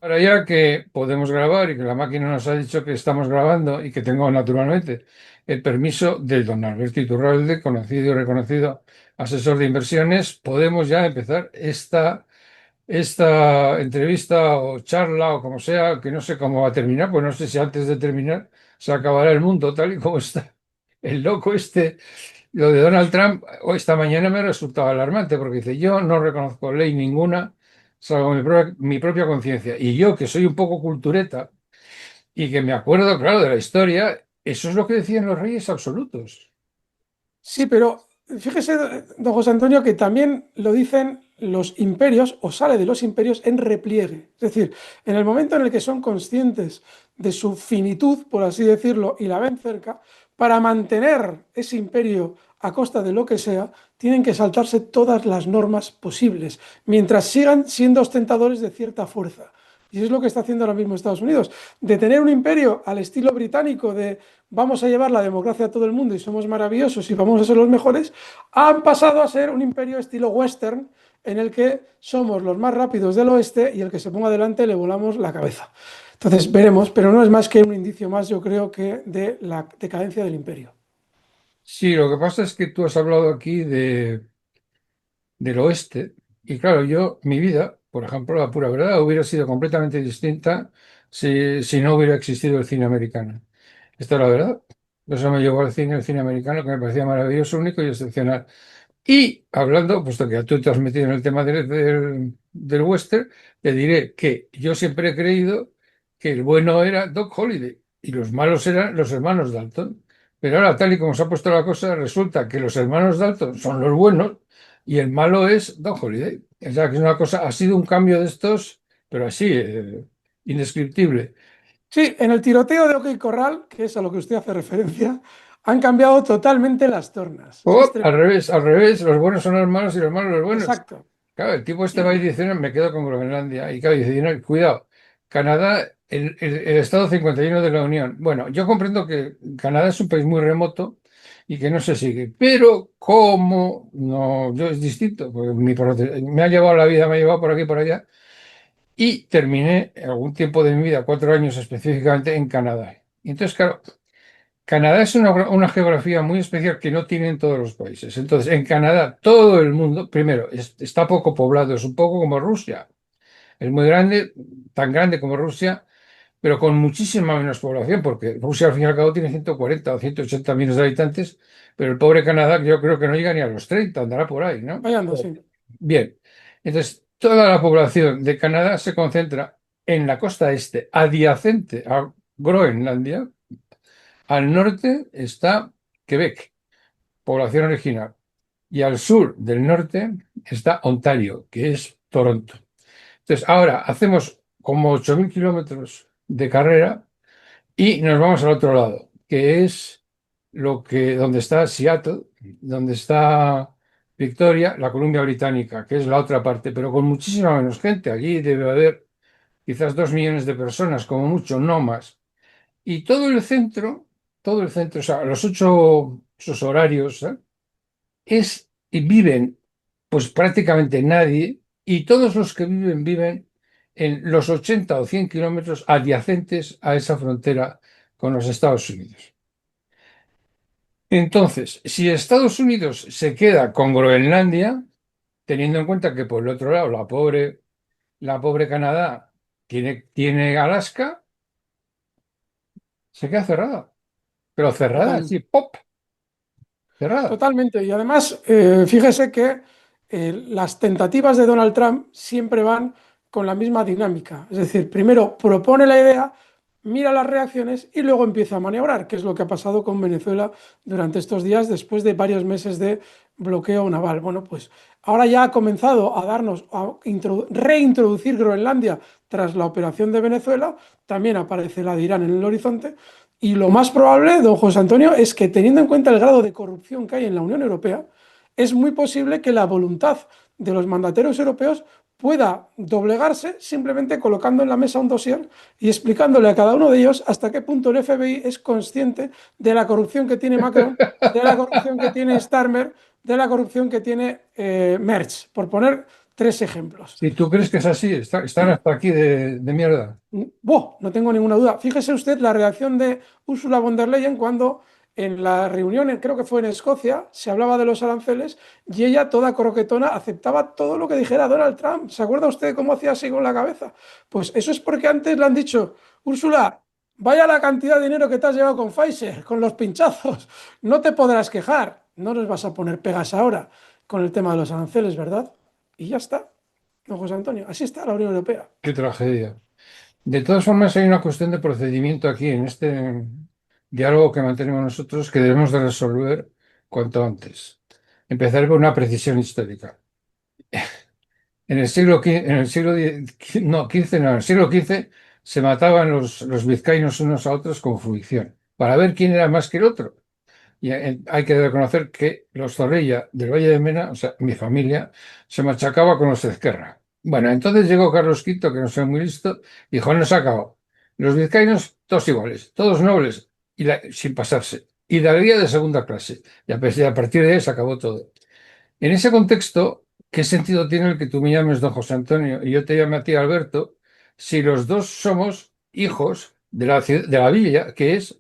Ahora ya que podemos grabar y que la máquina nos ha dicho que estamos grabando y que tengo naturalmente el permiso de don Alberto Iturralde, conocido y reconocido asesor de inversiones, podemos ya empezar esta entrevista o charla o como sea, que no sé cómo va a terminar, pues no sé si antes de terminar se acabará el mundo tal y como está. El loco este, lo de Donald Trump, o esta mañana me resultaba alarmante porque dice, yo no reconozco ley ninguna salvo mi propia conciencia. Y yo, que soy un poco cultureta y que me acuerdo, claro, de la historia, eso es lo que decían los reyes absolutos. Sí, pero fíjese, don José Antonio, que también lo dicen los imperios o sale de los imperios en repliegue. Es decir, en el momento en el que son conscientes de su finitud, por así decirlo, y la ven cerca, para mantener ese imperio a costa de lo que sea, tienen que saltarse todas las normas posibles, mientras sigan siendo ostentadores de cierta fuerza. Y eso es lo que está haciendo ahora mismo Estados Unidos, de tener un imperio al estilo británico de vamos a llevar la democracia a todo el mundo y somos maravillosos y vamos a ser los mejores, han pasado a ser un imperio estilo western en el que somos los más rápidos del oeste y el que se ponga delante le volamos la cabeza. Entonces veremos, pero no es más que un indicio más, yo creo, que de la decadencia del imperio. Sí, lo que pasa es que tú has hablado aquí del oeste y claro, yo, mi vida, por ejemplo, la pura verdad, hubiera sido completamente distinta si no hubiera existido el cine americano. Esta es la verdad. Eso me llevó al cine, el cine americano, que me parecía maravilloso, único y excepcional. Y hablando, puesto que tú te has metido en el tema del western, te diré que yo siempre he creído que el bueno era Doc Holliday y los malos eran los hermanos Dalton. Pero ahora, tal y como se ha puesto la cosa, resulta que los hermanos Dalton son los buenos y el malo es Doc Holliday. O sea, que es una cosa, ha sido un cambio de estos, pero así, indescriptible. Sí, en el tiroteo de OK Corral, que es a lo que usted hace referencia, han cambiado totalmente las tornas. Es O tremendo. al revés, los buenos son los malos y los malos los buenos. Exacto. Claro, el tipo este va y dice, "No, me quedo con Groenlandia". Y claro, dice, "No, cuidado, Canadá, el estado 51 de la Unión". Bueno, yo comprendo que Canadá es un país muy remoto y que no se sigue, pero ¿cómo? No, yo es distinto, porque me ha llevado la vida, me ha llevado por aquí y por allá, y terminé algún tiempo de mi vida, 4 años específicamente, en Canadá. Y entonces, claro, Canadá es una geografía muy especial que no tienen todos los países. Entonces, en Canadá, todo el mundo, primero, está poco poblado, es un poco como Rusia. Es muy grande, tan grande como Rusia, pero con muchísima menos población, porque Rusia al fin y al cabo tiene 140 o 180 millones de habitantes, pero el pobre Canadá yo creo que no llega ni a los 30, andará por ahí, ¿no? Vayando, sí. Bien, entonces toda la población de Canadá se concentra en la costa este, adyacente a Groenlandia. Al norte está Quebec, población original, y al sur del norte está Ontario, que es Toronto. Entonces, ahora hacemos como 8.000 kilómetros de carrera y nos vamos al otro lado, que es donde está Seattle, donde está Victoria, la Columbia Británica, que es la otra parte, pero con muchísima menos gente. Allí debe haber quizás 2 millones de personas, como mucho, no más. Y todo el centro, o sea, los ocho, esos horarios, y viven, pues prácticamente nadie, y todos los que viven en los 80 o 100 kilómetros adyacentes a esa frontera con los Estados Unidos. Entonces, si Estados Unidos se queda con Groenlandia, teniendo en cuenta que por el otro lado la pobre Canadá tiene Alaska, se queda cerrada. Pero cerrada, Total. sí, pop, cerrada. Totalmente. Y además, fíjese que las tentativas de Donald Trump siempre van con la misma dinámica. Es decir, primero propone la idea, mira las reacciones y luego empieza a maniobrar, que es lo que ha pasado con Venezuela durante estos días después de varios meses de bloqueo naval. Bueno, pues ahora ya ha comenzado a darnos, a reintroducir Groenlandia tras la operación de Venezuela. También aparece la de Irán en el horizonte. Y lo más probable, don José Antonio, es que teniendo en cuenta el grado de corrupción que hay en la Unión Europea, es muy posible que la voluntad de los mandatarios europeos pueda doblegarse simplemente colocando en la mesa un dossier y explicándole a cada uno de ellos hasta qué punto el FBI es consciente de la corrupción que tiene Macron, de la corrupción que tiene Starmer, de la corrupción que tiene Merz, por poner tres ejemplos. Si tú crees que es así, están hasta aquí de mierda. ¡Buah! No tengo ninguna duda. Fíjese usted la reacción de Ursula von der Leyen cuando en la reunión, creo que fue en Escocia, se hablaba de los aranceles y ella, toda croquetona, aceptaba todo lo que dijera Donald Trump. ¿Se acuerda usted cómo hacía así con la cabeza? Pues eso es porque antes le han dicho, Úrsula, vaya la cantidad de dinero que te has llevado con Pfizer, con los pinchazos, no te podrás quejar, no nos vas a poner pegas ahora con el tema de los aranceles, ¿verdad? Y ya está, don José Antonio, así está la Unión Europea. Qué tragedia. De todas formas, hay una cuestión de procedimiento aquí en este diálogo que mantenemos nosotros que debemos de resolver cuanto antes. Empezar por una precisión histórica. En el siglo XV, en el siglo X, no, XV, no, en el siglo XV se mataban los vizcaínos unos a otros con fricción para ver quién era más que el otro. Y hay que reconocer que los Zorrilla del Valle de Mena, o sea, mi familia, se machacaba con los Ezquerra. Bueno, entonces llegó Carlos V, que no soy muy listo, y dijo, no se acabó. Los vizcaínos, todos iguales, todos nobles, sin pasarse. Y la guía de segunda clase. A partir de ahí se acabó todo. En ese contexto, ¿qué sentido tiene el que tú me llames don José Antonio y yo te llame a ti Alberto, si los dos somos hijos de de la villa, que es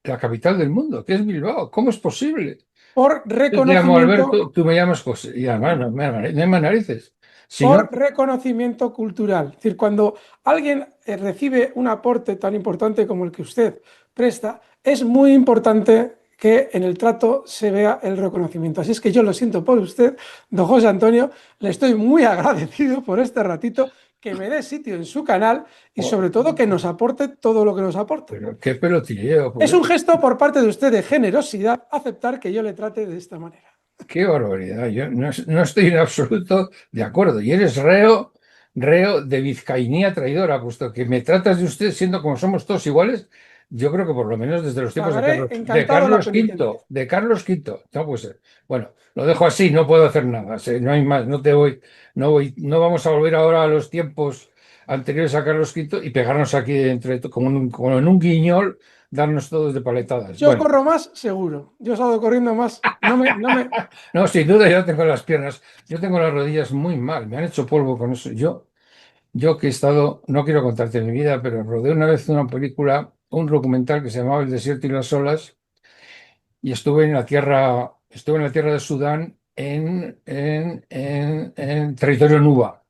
la capital del mundo, que es Bilbao? ¿Cómo es posible? Por Yo te llamo reconocimiento, Alberto, tú me llamas José, y además no hay más narices. Si no, por reconocimiento cultural. Es decir, cuando alguien recibe un aporte tan importante como el que usted presta, es muy importante que en el trato se vea el reconocimiento. Así es que yo lo siento por usted, don José Antonio, le estoy muy agradecido por este ratito, que me dé sitio en su canal y oh, sobre todo que nos aporte todo lo que nos aporte. pero qué pelotilleo, Es pues, un gesto por parte de usted de generosidad aceptar que yo le trate de esta manera. qué barbaridad. Yo no estoy en absoluto de acuerdo. Y eres reo de vizcainía traidora, puesto que me tratas de usted siendo como somos todos iguales. Yo creo que por lo menos desde los tiempos Pagaré De encantado la Carlos penitencia. V, de Carlos V. No puede ser. Bueno, lo dejo así, no puedo hacer nada. No hay más, no vamos a volver ahora a los tiempos anteriores a Carlos V y pegarnos aquí como en un guiñol, darnos todos de paletadas. Yo Bueno. corro más, seguro. Yo salgo corriendo más. No, sin duda yo tengo las piernas, yo tengo las rodillas muy mal, me han hecho polvo con eso. Yo que he estado, no quiero contarte mi vida, pero rodé una vez una película, un documental que se llamaba El desierto y las olas, y estuve en la tierra de Sudán en territorio Nuba.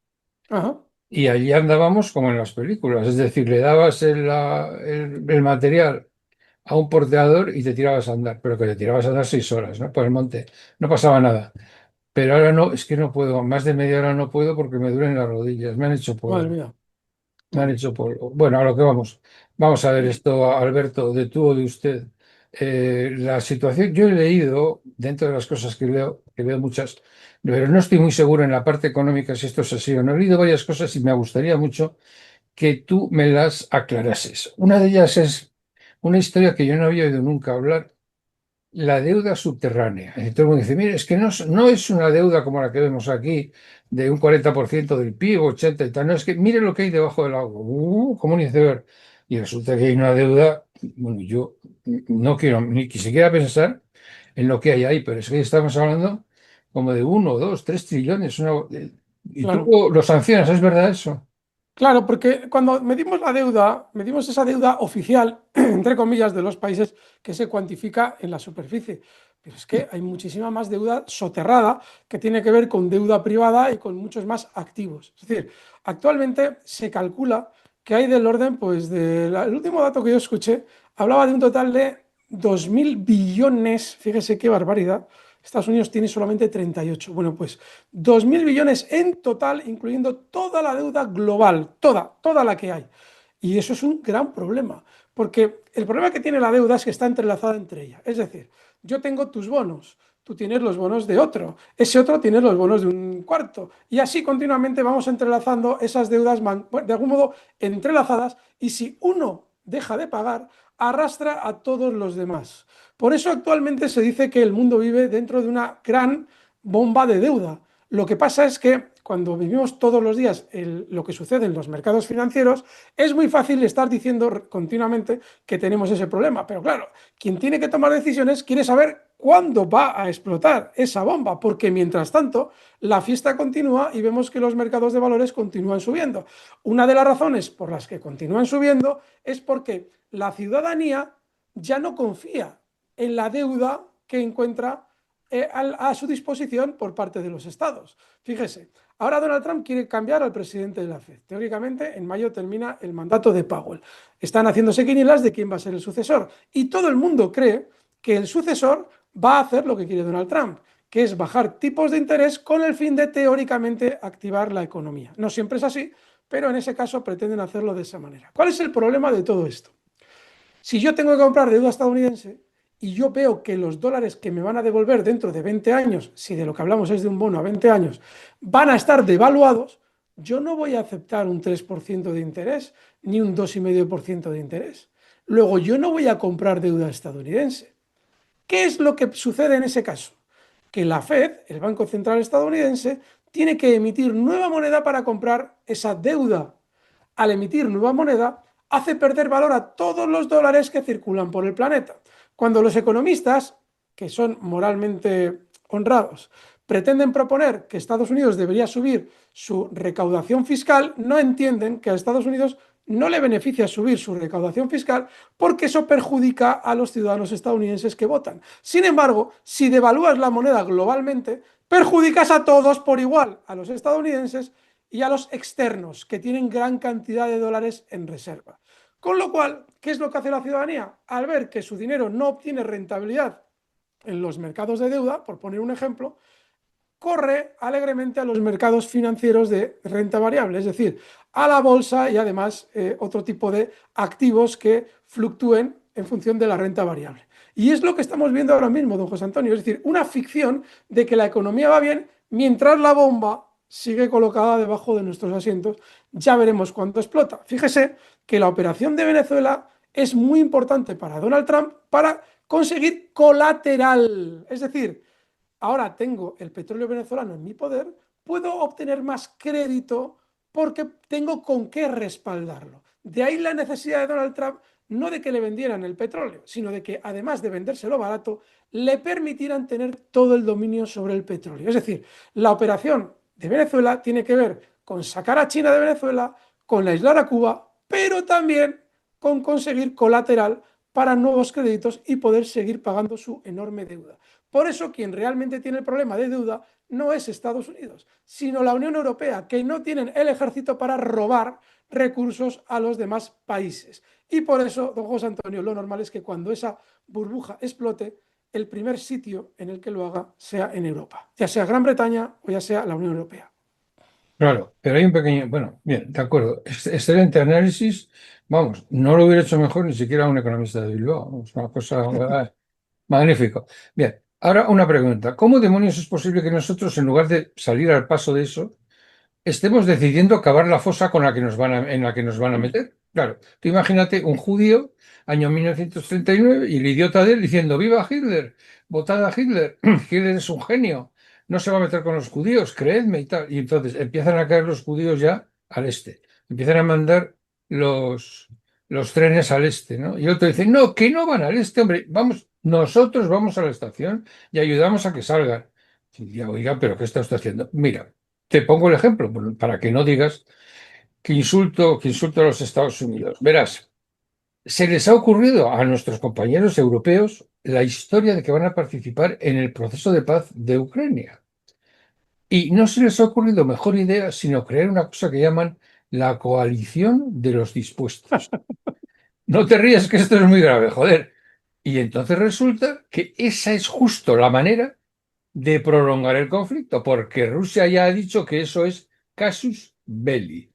Ajá. Y allí andábamos como en las películas, es decir, le dabas el material a un porteador y te tirabas a andar, pero que te tirabas a andar 6 horas, ¿no? Por el monte, no pasaba nada. Pero ahora no, es que no puedo, más de media hora no puedo porque me duelen las rodillas, me han hecho Madre polvo, mía. me han Bueno, hecho polvo. Bueno, a lo que vamos. Vamos a ver esto, Alberto, de tú o de usted. La situación, yo he leído, dentro de las cosas que leo muchas, pero no estoy muy seguro en la parte económica si esto es así o no. He leído varias cosas y me gustaría mucho que tú me las aclarases. Una de ellas es una historia que yo no había oído nunca hablar, la deuda subterránea. Y todo el mundo dice, mire, es que no es una deuda como la que vemos aquí, de un 40% del PIB, 80 y tal. No, es que mire lo que hay debajo del agua, como un iceberg. Y resulta que hay una deuda, bueno, yo no quiero ni siquiera pensar en lo que hay ahí, pero es que estamos hablando como de 1, 2, 3 trillones. Y tú claro. lo sancionas, ¿es verdad eso? Claro, porque cuando medimos la deuda, medimos esa deuda oficial, entre comillas, de los países que se cuantifica en la superficie. Pero es que hay muchísima más deuda soterrada que tiene que ver con deuda privada y con muchos más activos. Es decir, actualmente se calcula que hay del orden, pues, el último dato que yo escuché, hablaba de un total de 2.000 billones, fíjese qué barbaridad. Estados Unidos tiene solamente 38. Bueno, pues 2.000 billones en total, incluyendo toda la deuda global, toda la que hay. Y eso es un gran problema, porque el problema que tiene la deuda es que está entrelazada entre ella. Es decir, yo tengo tus bonos, tú tienes los bonos de otro, ese otro tiene los bonos de un cuarto, y así continuamente vamos entrelazando esas deudas de algún modo entrelazadas, y si uno deja de pagar, arrastra a todos los demás. Por eso actualmente se dice que el mundo vive dentro de una gran bomba de deuda. Lo que pasa es que cuando vivimos todos los días lo que sucede en los mercados financieros, es muy fácil estar diciendo continuamente que tenemos ese problema. Pero claro, quien tiene que tomar decisiones quiere saber cuándo va a explotar esa bomba, porque mientras tanto la fiesta continúa y vemos que los mercados de valores continúan subiendo. Una de las razones por las que continúan subiendo es porque la ciudadanía ya no confía en la deuda que encuentra a su disposición por parte de los estados. Fíjese, ahora Donald Trump quiere cambiar al presidente de la Fed. Teóricamente, en mayo termina el mandato de Powell. Están haciéndose quinielas de quién va a ser el sucesor. Y todo el mundo cree que el sucesor va a hacer lo que quiere Donald Trump, que es bajar tipos de interés con el fin de teóricamente activar la economía. No siempre es así, pero en ese caso pretenden hacerlo de esa manera. ¿Cuál es el problema de todo esto? Si yo tengo que comprar deuda estadounidense y yo veo que los dólares que me van a devolver dentro de 20 años, si de lo que hablamos es de un bono a 20 años, van a estar devaluados, yo no voy a aceptar un 3% de interés ni un 2,5% de interés. Luego, yo no voy a comprar deuda estadounidense. ¿Qué es lo que sucede en ese caso? Que la Fed, el Banco Central estadounidense, tiene que emitir nueva moneda para comprar esa deuda. Al emitir nueva moneda, hace perder valor a todos los dólares que circulan por el planeta. Cuando los economistas, que son moralmente honrados, pretenden proponer que Estados Unidos debería subir su recaudación fiscal, no entienden que a Estados Unidos no le beneficia subir su recaudación fiscal porque eso perjudica a los ciudadanos estadounidenses que votan. Sin embargo, si devalúas la moneda globalmente, perjudicas a todos por igual, a los estadounidenses y a los externos, que tienen gran cantidad de dólares en reserva. Con lo cual, ¿qué es lo que hace la ciudadanía? Al ver que su dinero no obtiene rentabilidad en los mercados de deuda, por poner un ejemplo, corre alegremente a los mercados financieros de renta variable, es decir, a la bolsa y además otro tipo de activos que fluctúen en función de la renta variable. Y es lo que estamos viendo ahora mismo, don José Antonio, es decir, una ficción de que la economía va bien mientras la bomba sigue colocada debajo de nuestros asientos. Ya veremos cuándo explota. Fíjese que la operación de Venezuela es muy importante para Donald Trump para conseguir colateral, es decir, ahora tengo el petróleo venezolano en mi poder, puedo obtener más crédito porque tengo con qué respaldarlo. De ahí la necesidad de Donald Trump, no de que le vendieran el petróleo, sino de que además de vendérselo barato, le permitieran tener todo el dominio sobre el petróleo. Es decir, la operación de Venezuela tiene que ver con sacar a China de Venezuela, con aislar a Cuba, pero también con conseguir colateral para nuevos créditos y poder seguir pagando su enorme deuda. Por eso quien realmente tiene el problema de deuda no es Estados Unidos, sino la Unión Europea, que no tienen el ejército para robar recursos a los demás países. Y por eso, don José Antonio, lo normal es que cuando esa burbuja explote, el primer sitio en el que lo haga sea en Europa, ya sea Gran Bretaña o ya sea la Unión Europea. Claro, pero hay un pequeño, bueno, bien, de acuerdo. Excelente análisis. Vamos, no lo hubiera hecho mejor ni siquiera un economista de Bilbao. Es una cosa magnífico. Bien, ahora una pregunta. ¿Cómo demonios es posible que nosotros, en lugar de salir al paso de eso, estemos decidiendo cavar la fosa con la que en la que nos van a meter? Claro, tú imagínate un judío, año 1939, y el idiota de él diciendo, ¡Viva Hitler! ¡Votad a Hitler! Hitler es un genio, no se va a meter con los judíos, creedme y tal. Y entonces empiezan a caer los judíos ya al este, empiezan a mandar los, los trenes al este, ¿no? Y otro dice, no, que no van al este, hombre, vamos, nosotros vamos a la estación y ayudamos a que salgan. Y ya, oiga, pero ¿qué está usted haciendo? Mira. Te pongo el ejemplo para que no digas que insulto a los Estados Unidos. Verás, se les ha ocurrido a nuestros compañeros europeos la historia de que van a participar en el proceso de paz de Ucrania. Y no se les ha ocurrido mejor idea sino crear una cosa que llaman la coalición de los dispuestos. No te rías que esto es muy grave, joder. Y entonces resulta que esa es justo la manera de prolongar el conflicto, porque Rusia ya ha dicho que eso es casus belli.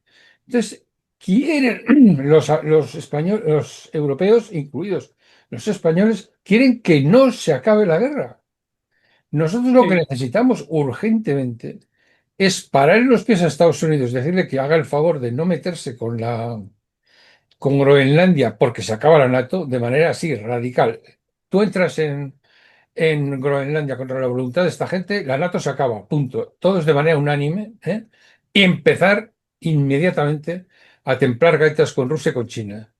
Entonces, quieren los españoles, los europeos, incluidos los españoles, quieren que no se acabe la guerra. Nosotros lo que Sí, necesitamos urgentemente es parar en los pies a Estados Unidos, decirle que haga el favor de no meterse con Groenlandia porque se acaba la NATO de manera así radical. Tú entras en Groenlandia contra la voluntad de esta gente, la NATO se acaba, punto. Todos de manera unánime, ¿eh? Y empezar inmediatamente a templar gaitas con Rusia y con China.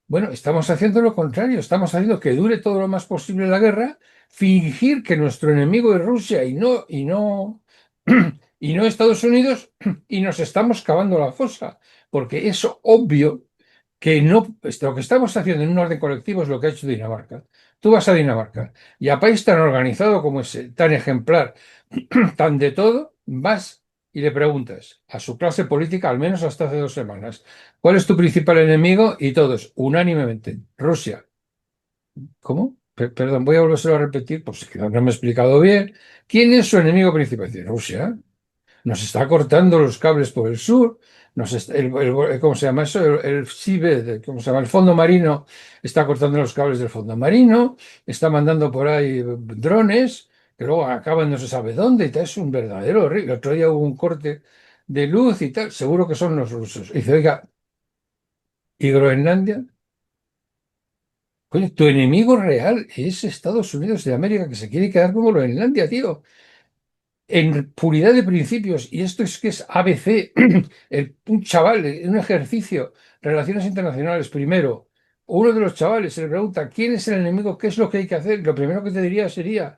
Bueno, estamos haciendo lo contrario, estamos haciendo que dure todo lo más posible la guerra, fingir que nuestro enemigo es Rusia y no Estados Unidos, y nos estamos cavando la fosa, porque es obvio que no, lo que estamos haciendo en un orden colectivo es lo que ha hecho Dinamarca. Tú vas a Dinamarca y a país tan organizado como ese, tan ejemplar, tan de todo, vas y le preguntas a su clase política, al menos hasta hace 2 semanas, ¿cuál es tu principal enemigo? Y todos, unánimemente, Rusia. ¿Cómo? Perdón, voy a volverlo a repetir, pues que no me he explicado bien. ¿Quién es su enemigo principal? Dice, Rusia. Nos está cortando los cables por el sur. ¿Cómo se llama eso? El seabed, ¿cómo se llama? El fondo marino está cortando los cables del fondo marino. Está mandando por ahí drones que luego acaban no se sabe dónde y tal. Es un verdadero horrible. El otro día hubo un corte de luz y tal. Seguro que son los rusos. Y dice, oiga, ¿y Groenlandia? Coño, tu enemigo real es Estados Unidos de América, que se quiere quedar como Groenlandia, tío. En puridad de principios, y esto es que es ABC, un chaval en un ejercicio, relaciones internacionales, primero, uno de los chavales se le pregunta quién es el enemigo, qué es lo que hay que hacer, lo primero que te diría sería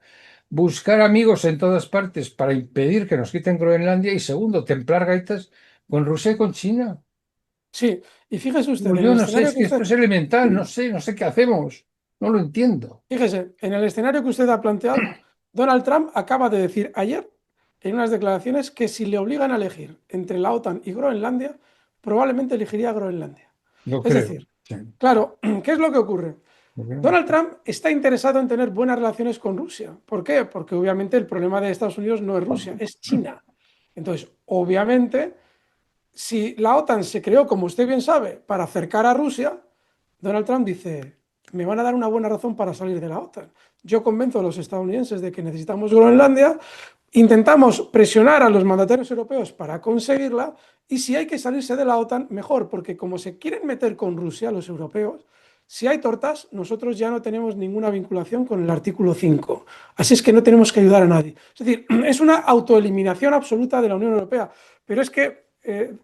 buscar amigos en todas partes para impedir que nos quiten Groenlandia, y segundo, templar gaitas con Rusia y con China. Sí, y fíjese usted, Digo, en el yo no sé, escenario es que que esto usted, es elemental, no sé qué hacemos, no lo entiendo. fíjese, en el escenario que usted ha planteado, Donald Trump acaba de decir ayer en unas declaraciones que si le obligan a elegir entre la OTAN y Groenlandia, probablemente elegiría Groenlandia. Lo Es creo. decir, Sí, claro, ¿qué es lo que ocurre? lo creo. Donald Trump está interesado en tener buenas relaciones con Rusia. ¿Por qué? Porque obviamente el problema de Estados Unidos no es Rusia, es China. Entonces, obviamente, si la OTAN se creó, como usted bien sabe, para acercar a Rusia, Donald Trump dice, me van a dar una buena razón para salir de la OTAN. Yo convenzo a los estadounidenses de que necesitamos Groenlandia, intentamos presionar a los mandatarios europeos para conseguirla y si hay que salirse de la OTAN, mejor, porque como se quieren meter con Rusia los europeos, si hay tortas, nosotros ya no tenemos ninguna vinculación con el artículo 5. Así es que no tenemos que ayudar a nadie. Es decir, es una autoeliminación absoluta de la Unión Europea. Pero es que,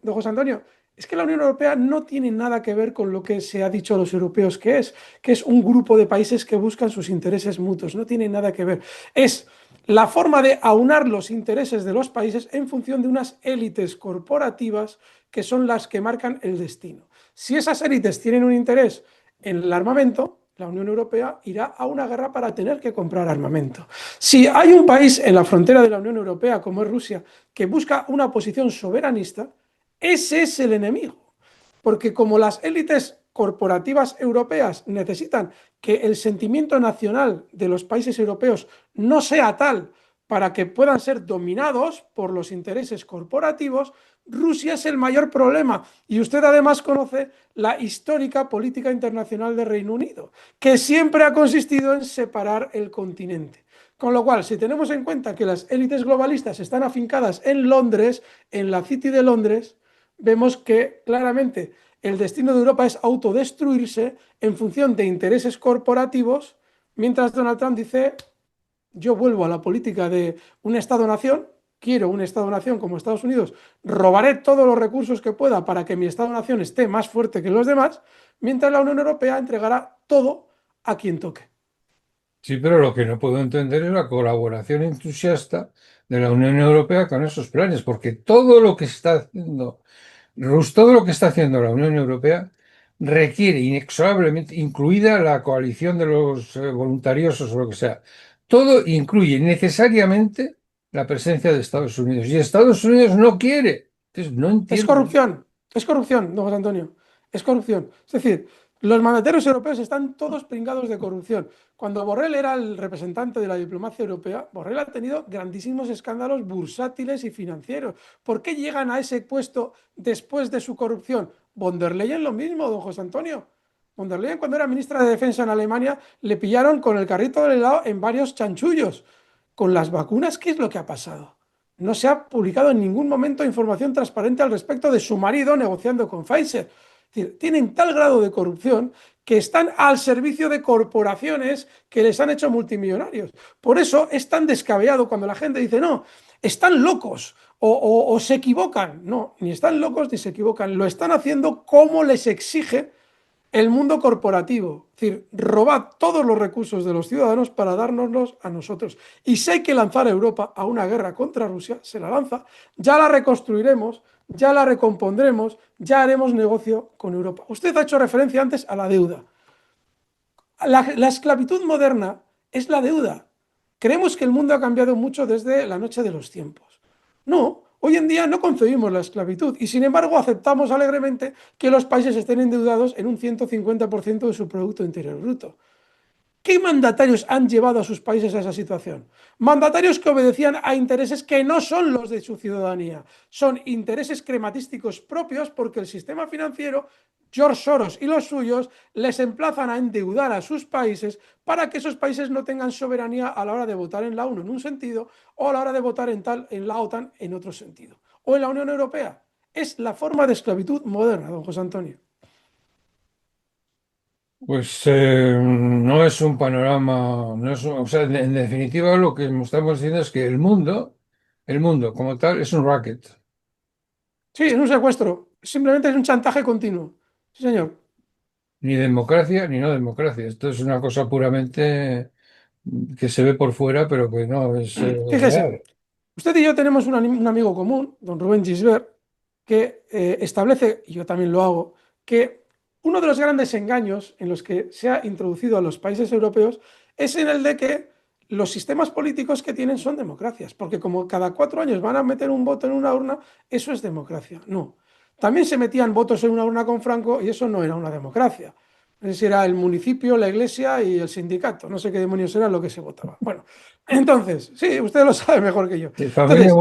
don José Antonio, es que la Unión Europea no tiene nada que ver con lo que se ha dicho a los europeos que es un grupo de países que buscan sus intereses mutuos. No tiene nada que ver. Es la forma de aunar los intereses de los países en función de unas élites corporativas que son las que marcan el destino. Si esas élites tienen un interés en el armamento, la Unión Europea irá a una guerra para tener que comprar armamento. Si hay un país en la frontera de la Unión Europea, como es Rusia, que busca una posición soberanista, ese es el enemigo. Porque como las élites corporativas europeas necesitan que el sentimiento nacional de los países europeos no sea tal para que puedan ser dominados por los intereses corporativos, Rusia es el mayor problema. Y usted además conoce la histórica política internacional del Reino Unido, que siempre ha consistido en separar el continente. Con lo cual, si tenemos en cuenta que las élites globalistas están afincadas en Londres, en la City de Londres, vemos que claramente el destino de Europa es autodestruirse en función de intereses corporativos, mientras Donald Trump dice, yo vuelvo a la política de un Estado-nación, quiero un Estado-nación como Estados Unidos, robaré todos los recursos que pueda para que mi Estado-nación esté más fuerte que los demás, mientras la Unión Europea entregará todo a quien toque. Sí, pero lo que no puedo entender es la colaboración entusiasta de la Unión Europea con esos planes, porque todo lo que está haciendo, todo lo que está haciendo la Unión Europea requiere inexorablemente, incluida la coalición de los voluntariosos o lo que sea, todo incluye necesariamente la presencia de Estados Unidos. Y Estados Unidos no quiere. Entonces, no entiendo. Es corrupción, don José Antonio, es corrupción. Es decir, los mandatarios europeos están todos pringados de corrupción. Cuando Borrell era el representante de la diplomacia europea, Borrell ha tenido grandísimos escándalos bursátiles y financieros. ¿Por qué llegan a ese puesto después de su corrupción? Von der Leyen lo mismo, don José Antonio. Von der Leyen, cuando era ministra de Defensa en Alemania, le pillaron con el carrito del helado en varios chanchullos. Con las vacunas, ¿qué es lo que ha pasado? No se ha publicado en ningún momento información transparente al respecto de su marido negociando con Pfizer. Es decir, tienen tal grado de corrupción que están al servicio de corporaciones que les han hecho multimillonarios. Por eso es tan descabellado cuando la gente dice, no, están locos o se equivocan. No, ni están locos ni se equivocan. Lo están haciendo como les exige El mundo corporativo, es decir, robar todos los recursos de los ciudadanos para dárnoslos a nosotros. Y si hay que lanzar a Europa a una guerra contra Rusia, se la lanza, ya la reconstruiremos, ya la recompondremos, ya haremos negocio con Europa. Usted ha hecho referencia antes a la deuda. La esclavitud moderna es la deuda. Creemos que el mundo ha cambiado mucho desde la noche de los tiempos. No, hoy en día no concebimos la esclavitud y sin embargo aceptamos alegremente que los países estén endeudados en un 150% de su Producto Interior Bruto. ¿Qué mandatarios han llevado a sus países a esa situación? Mandatarios que obedecían a intereses que no son los de su ciudadanía, son intereses crematísticos propios porque el sistema financiero, George Soros y los suyos, les emplazan a endeudar a sus países para que esos países no tengan soberanía a la hora de votar en la ONU en un sentido o a la hora de votar en la OTAN en otro sentido, o en la Unión Europea. Es la forma de esclavitud moderna, don José Antonio. Pues no es un panorama, no es o sea, en definitiva lo que estamos diciendo es que el mundo como tal es un racket, Sí, es un secuestro, simplemente es un chantaje continuo. Sí, señor. ni democracia ni no democracia. Esto es una cosa puramente que se ve por fuera, pero que no es Fíjese, real. usted y yo tenemos un amigo común, don Rubén Gisbert, que establece, y yo también lo hago, que uno de los grandes engaños en los que se ha introducido a los países europeos es en el de que los sistemas políticos que tienen son democracias, porque como cada 4 años van a meter un voto en una urna, eso es democracia. No. También se metían votos en una urna con Franco y eso no era una democracia. Es decir, era el municipio, la iglesia y el sindicato. No sé qué demonios era lo que se votaba. Bueno, entonces, sí, usted lo sabe mejor que yo. Entonces,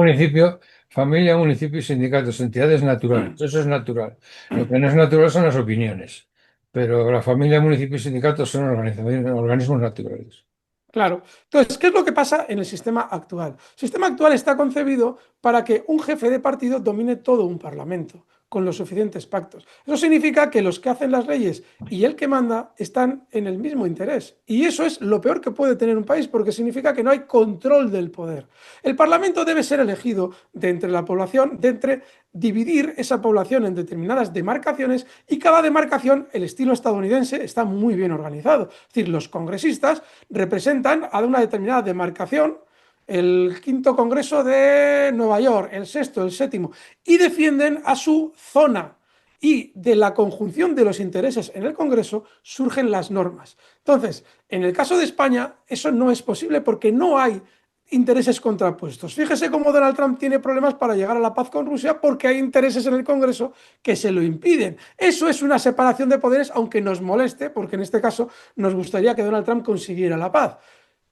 Familia, municipio y sindicatos, entidades naturales. Eso es natural. Lo que no es natural son las opiniones. Pero la familia, municipio y sindicatos son organismos naturales. claro. Entonces, ¿qué es lo que pasa en el sistema actual? El sistema actual está concebido para que un jefe de partido domine todo un parlamento con los suficientes pactos. Eso significa que los que hacen las leyes y el que manda están en el mismo interés. Y eso es lo peor que puede tener un país porque significa que no hay control del poder. El parlamento debe ser elegido de entre la población, de entre dividir esa población en determinadas demarcaciones y cada demarcación, el estilo estadounidense, está muy bien organizado. Es decir, los congresistas representan a una determinada demarcación, el quinto congreso de Nueva York, el sexto, el séptimo, y defienden a su zona. Y de la conjunción de los intereses en el Congreso surgen las normas. Entonces, en el caso de España, eso no es posible porque no hay intereses contrapuestos. Fíjese cómo Donald Trump tiene problemas para llegar a la paz con Rusia porque hay intereses en el Congreso que se lo impiden. Eso es una separación de poderes, aunque nos moleste, porque en este caso nos gustaría que Donald Trump consiguiera la paz.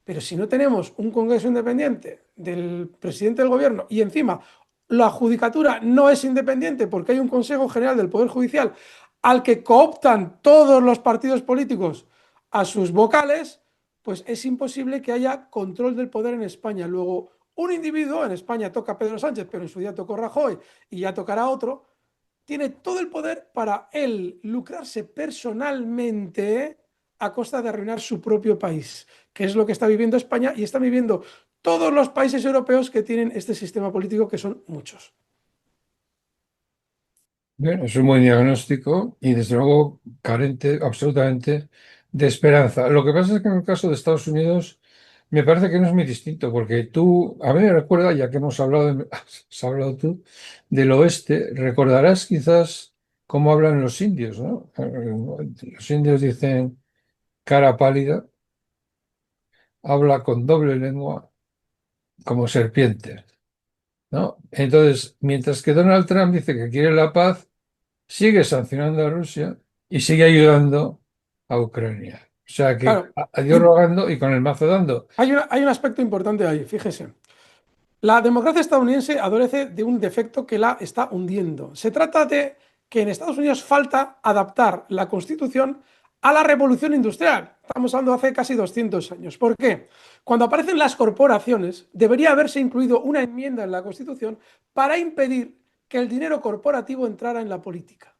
Pero si no tenemos un Congreso independiente del presidente del gobierno y encima la judicatura no es independiente porque hay un Consejo General del Poder Judicial al que cooptan todos los partidos políticos a sus vocales, pues es imposible que haya control del poder en España. Luego, un individuo, en España toca Pedro Sánchez, pero en su día tocó Rajoy y ya tocará otro, tiene todo el poder para él lucrarse personalmente a costa de arruinar su propio país, que es lo que está viviendo España y están viviendo todos los países europeos que tienen este sistema político, que son muchos. Bien, es un buen diagnóstico y desde luego carente absolutamente de esperanza. Lo que pasa es que en el caso de Estados Unidos me parece que no es muy distinto, porque tú, a mí me recuerda, ya que hemos hablado, has hablado tú, del oeste, recordarás quizás cómo hablan los indios, ¿no? Los indios dicen cara pálida, habla con doble lengua como serpiente, ¿no? Entonces, mientras que Donald Trump dice que quiere la paz, sigue sancionando a Rusia y sigue ayudando a Ucrania. O sea que Claro, a Dios rogando y con el mazo dando. hay un aspecto importante ahí, fíjese. La democracia estadounidense adolece de un defecto que la está hundiendo. Se trata de que en Estados Unidos falta adaptar la Constitución a la revolución industrial. Estamos hablando de hace casi 200 años. ¿Por qué? Cuando aparecen las corporaciones, debería haberse incluido una enmienda en la Constitución para impedir que el dinero corporativo entrara en la política,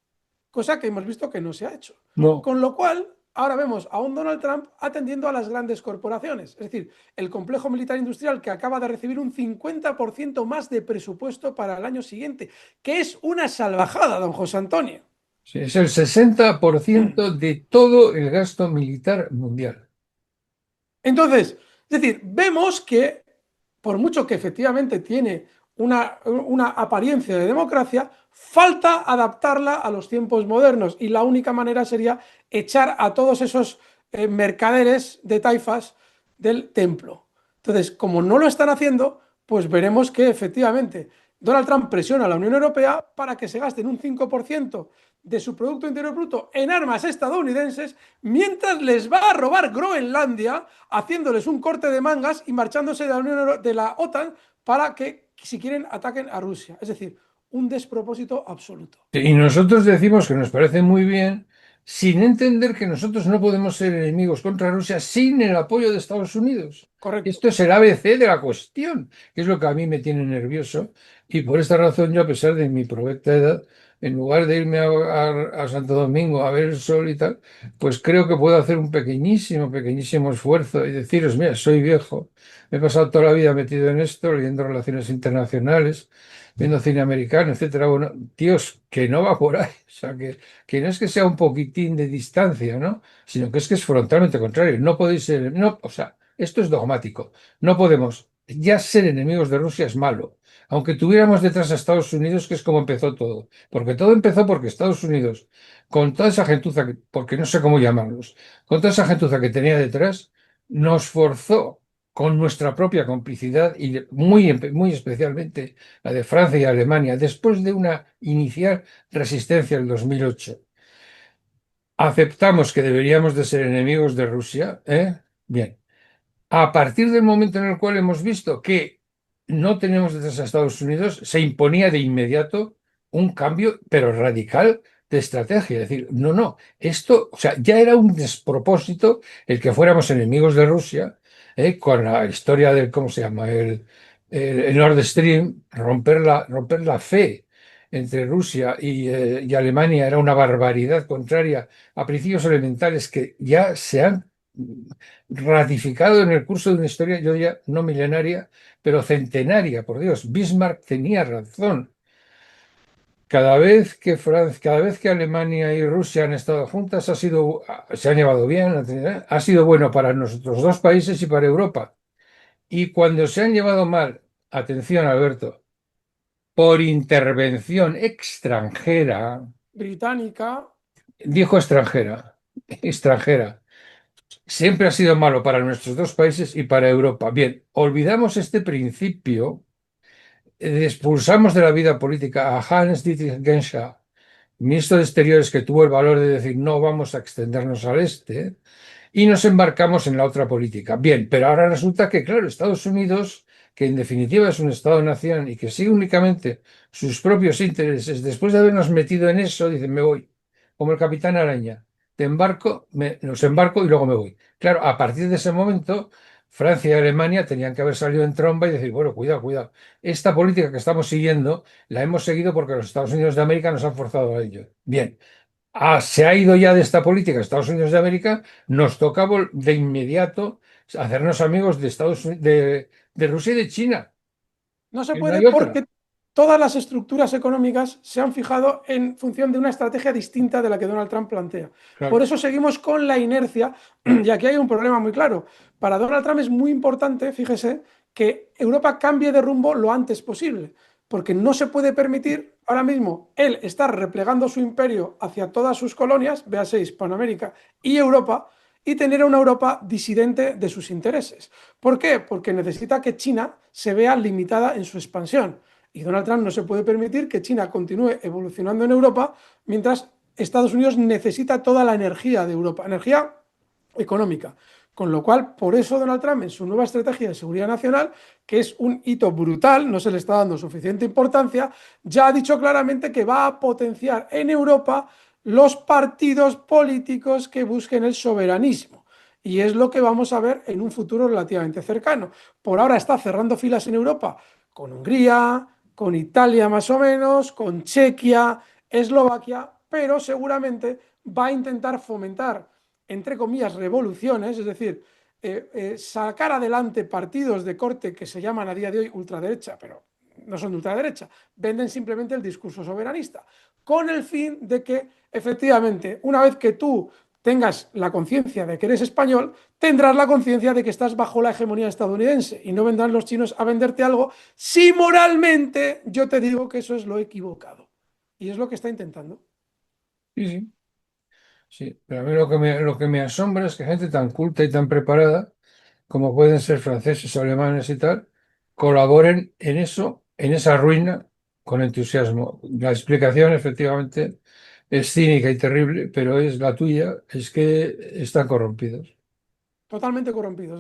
cosa que hemos visto que no se ha hecho. No, Con lo cual, ahora vemos a un Donald Trump atendiendo a las grandes corporaciones, es decir, el complejo militar industrial que acaba de recibir un 50% más de presupuesto para el año siguiente, que es una salvajada, don José Antonio. Sí, es el 60% de todo el gasto militar mundial. Entonces, es decir, vemos que por mucho que efectivamente tiene una apariencia de democracia, falta adaptarla a los tiempos modernos y la única manera sería echar a todos esos mercaderes de taifas del templo. Entonces, como no lo están haciendo, pues veremos que efectivamente Donald Trump presiona a la Unión Europea para que se gasten un 5% de su Producto Interior Bruto en armas estadounidenses, mientras les va a robar Groenlandia, haciéndoles un corte de mangas y marchándose de la OTAN para que, si quieren, ataquen a Rusia. Es decir, un despropósito absoluto. Y nosotros decimos que nos parece muy bien, sin entender que nosotros no podemos ser enemigos contra Rusia sin el apoyo de Estados Unidos. Correcto. Esto es el ABC de la cuestión, que es lo que a mí me tiene nervioso. Y por esta razón yo, a pesar de mi provecta edad, en lugar de irme a Santo Domingo a ver el sol y tal, pues creo que puedo hacer un pequeñísimo, pequeñísimo esfuerzo y deciros, mira, soy viejo, me he pasado toda la vida metido en esto, leyendo relaciones internacionales, viendo cine americano, etcétera. Bueno, tíos, que no va por ahí. O sea, que no es que sea un poquitín de distancia, ¿no? Sino que es frontalmente contrario. No podéis ser, no, o sea, esto es dogmático. No podemos. Ya ser enemigos de Rusia es malo. Aunque tuviéramos detrás a Estados Unidos, que es como empezó todo. Porque todo empezó porque Estados Unidos, con toda esa gentuza, porque no sé cómo llamarlos, con toda esa gentuza que tenía detrás, nos forzó con nuestra propia complicidad y muy especialmente la de Francia y Alemania, después de una inicial resistencia en 2008. Aceptamos que deberíamos de ser enemigos de Rusia, ¿eh? Bien. A partir del momento en el cual hemos visto que no tenemos detrás a Estados Unidos, se imponía de inmediato un cambio, pero radical, de estrategia. Es decir, no, no, esto, o sea, ya era un despropósito el que fuéramos enemigos de Rusia, con la historia del, ¿cómo se llama? El Nord Stream, romper la fe entre Rusia y Alemania era una barbaridad contraria a principios elementales que ya se han ratificado en el curso de una historia, yo diría, no milenaria, pero centenaria, por Dios. Bismarck tenía razón. Cada vez que Alemania y Rusia han estado juntas, se han llevado bien, ha sido bueno para nuestros dos países y para Europa. Y cuando se han llevado mal, atención, Alberto, por intervención extranjera, Británica, dijo extranjera, extranjera. Siempre ha sido malo para nuestros dos países y para Europa. Bien, olvidamos este principio, expulsamos de la vida política a Hans-Dietrich Genscher, ministro de Exteriores, que tuvo el valor de decir no vamos a extendernos al este, y nos embarcamos en la otra política. Bien, pero ahora resulta que, claro, Estados Unidos, que en definitiva es un Estado-nación y que sigue únicamente sus propios intereses, después de habernos metido en eso, dice, me voy, como el Capitán Araña, te embarco, nos embarco y luego me voy. Claro, a partir de ese momento, Francia y Alemania tenían que haber salido en tromba y decir, bueno, cuidado, cuidado, esta política que estamos siguiendo la hemos seguido porque los Estados Unidos de América nos han forzado a ello. Bien, se ha ido ya de esta política Estados Unidos de América, nos toca de inmediato hacernos amigos de de Rusia y de China, no se que no puede hay otra. porque todas las estructuras económicas se han fijado en función de una estrategia distinta de la que Donald Trump plantea. Por Claro, eso seguimos con la inercia, y aquí hay un problema muy claro. Para Donald Trump es muy importante, fíjese, que Europa cambie de rumbo lo antes posible, porque no se puede permitir ahora mismo él estar replegando su imperio hacia todas sus colonias, véase Hispanoamérica y Europa, y tener a una Europa disidente de sus intereses. ¿Por qué? Porque necesita que China se vea limitada en su expansión. Y Donald Trump no se puede permitir que China continúe evolucionando en Europa mientras Estados Unidos necesita toda la energía de Europa, energía económica. Con lo cual, por eso Donald Trump en su nueva estrategia de seguridad nacional, que es un hito brutal, no se le está dando suficiente importancia, ya ha dicho claramente que va a potenciar en Europa los partidos políticos que busquen el soberanismo. Y es lo que vamos a ver en un futuro relativamente cercano. Por ahora está cerrando filas en Europa con Hungría, con Italia más o menos, con Chequia, Eslovaquia, pero seguramente va a intentar fomentar, entre comillas, revoluciones, es decir, sacar adelante partidos de corte que se llaman a día de hoy ultraderecha, pero no son de ultraderecha, venden simplemente el discurso soberanista, con el fin de que Efectivamente, una vez que tú tengas la conciencia de que eres español, tendrás la conciencia de que estás bajo la hegemonía estadounidense y no vendrán los chinos a venderte algo si moralmente yo te digo que eso es lo equivocado. Y es lo que está intentando. Sí, sí, sí. Pero a mí lo que me asombra es que gente tan culta y tan preparada, como pueden ser franceses, alemanes y tal, colaboren en eso, en esa ruina, con entusiasmo. La explicación, efectivamente, es cínica y terrible, pero es la tuya, es que están corrompidos. Totalmente corrompidos,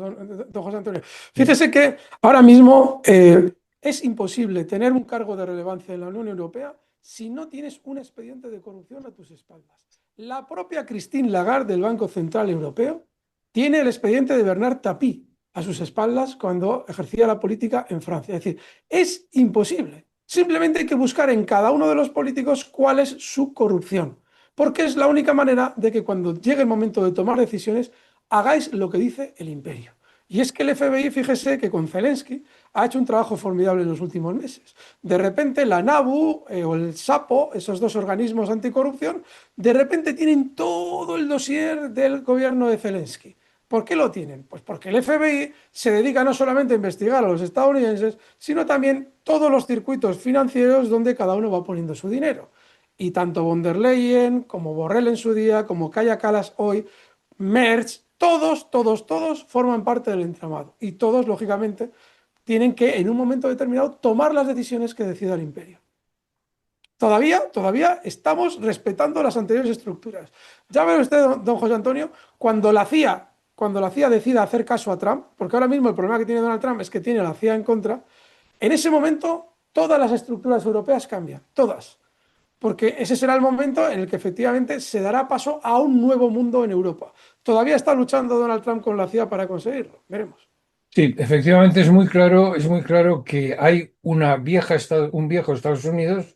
don José Antonio. Fíjese que ahora mismo es imposible tener un cargo de relevancia en la Unión Europea si no tienes un expediente de corrupción a tus espaldas. La propia Christine Lagarde del Banco Central Europeo tiene el expediente de Bernard Tapie a sus espaldas cuando ejercía la política en Francia. Es decir, es imposible. Simplemente hay que buscar en cada uno de los políticos cuál es su corrupción, porque es la única manera de que cuando llegue el momento de tomar decisiones hagáis lo que dice el imperio. Y es que el FBI, fíjese que con Zelensky ha hecho un trabajo formidable en los últimos meses. De repente la NABU o el SAPO, esos dos organismos anticorrupción, de repente tienen todo el dossier del gobierno de Zelensky. ¿Por qué lo tienen? Pues porque el FBI se dedica no solamente a investigar a los estadounidenses, sino también todos los circuitos financieros donde cada uno va poniendo su dinero. Y tanto von der Leyen como Borrell en su día, como Kaja Kallas hoy, Merch, todos forman parte del entramado y todos, lógicamente, tienen que en un momento determinado tomar las decisiones que decida el imperio. Todavía estamos respetando las anteriores estructuras. Ya ve usted, don José Antonio, cuando la CIA decida hacer caso a Trump, porque ahora mismo el problema que tiene Donald Trump es que tiene a la CIA en contra, en ese momento todas las estructuras europeas cambian, todas, porque ese será el momento en el que efectivamente se dará paso a un nuevo mundo en Europa. Todavía está luchando Donald Trump con la CIA para conseguirlo, veremos. Sí, efectivamente es muy claro que hay un viejo Estados Unidos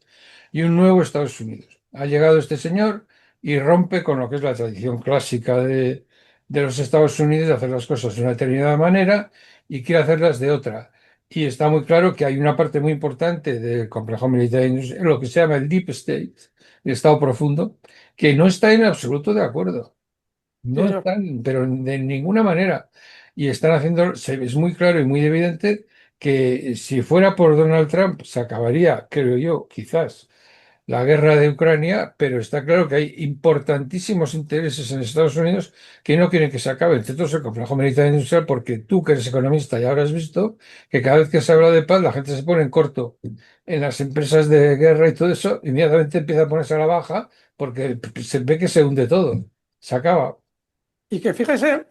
y un nuevo Estados Unidos. Ha llegado este señor y rompe con lo que es la tradición clásica de los Estados Unidos de hacer las cosas de una determinada manera y quiere hacerlas de otra. Y está muy claro que hay una parte muy importante del complejo militar industrial, lo que se llama el Deep State, el Estado profundo, que no está en absoluto de acuerdo. Sí, No señor. están, pero de ninguna manera. Y están haciendo, es muy claro y muy evidente que si fuera por Donald Trump se acabaría, creo yo, quizás la guerra de Ucrania, pero está claro que hay importantísimos intereses en Estados Unidos que no quieren que se acabe, entre otros el complejo militar industrial, porque tú que eres economista ya habrás visto que cada vez que se habla de paz la gente se pone en corto en las empresas de guerra y todo eso, inmediatamente empieza a ponerse a la baja porque se ve que se hunde todo, se acaba. Y que fíjese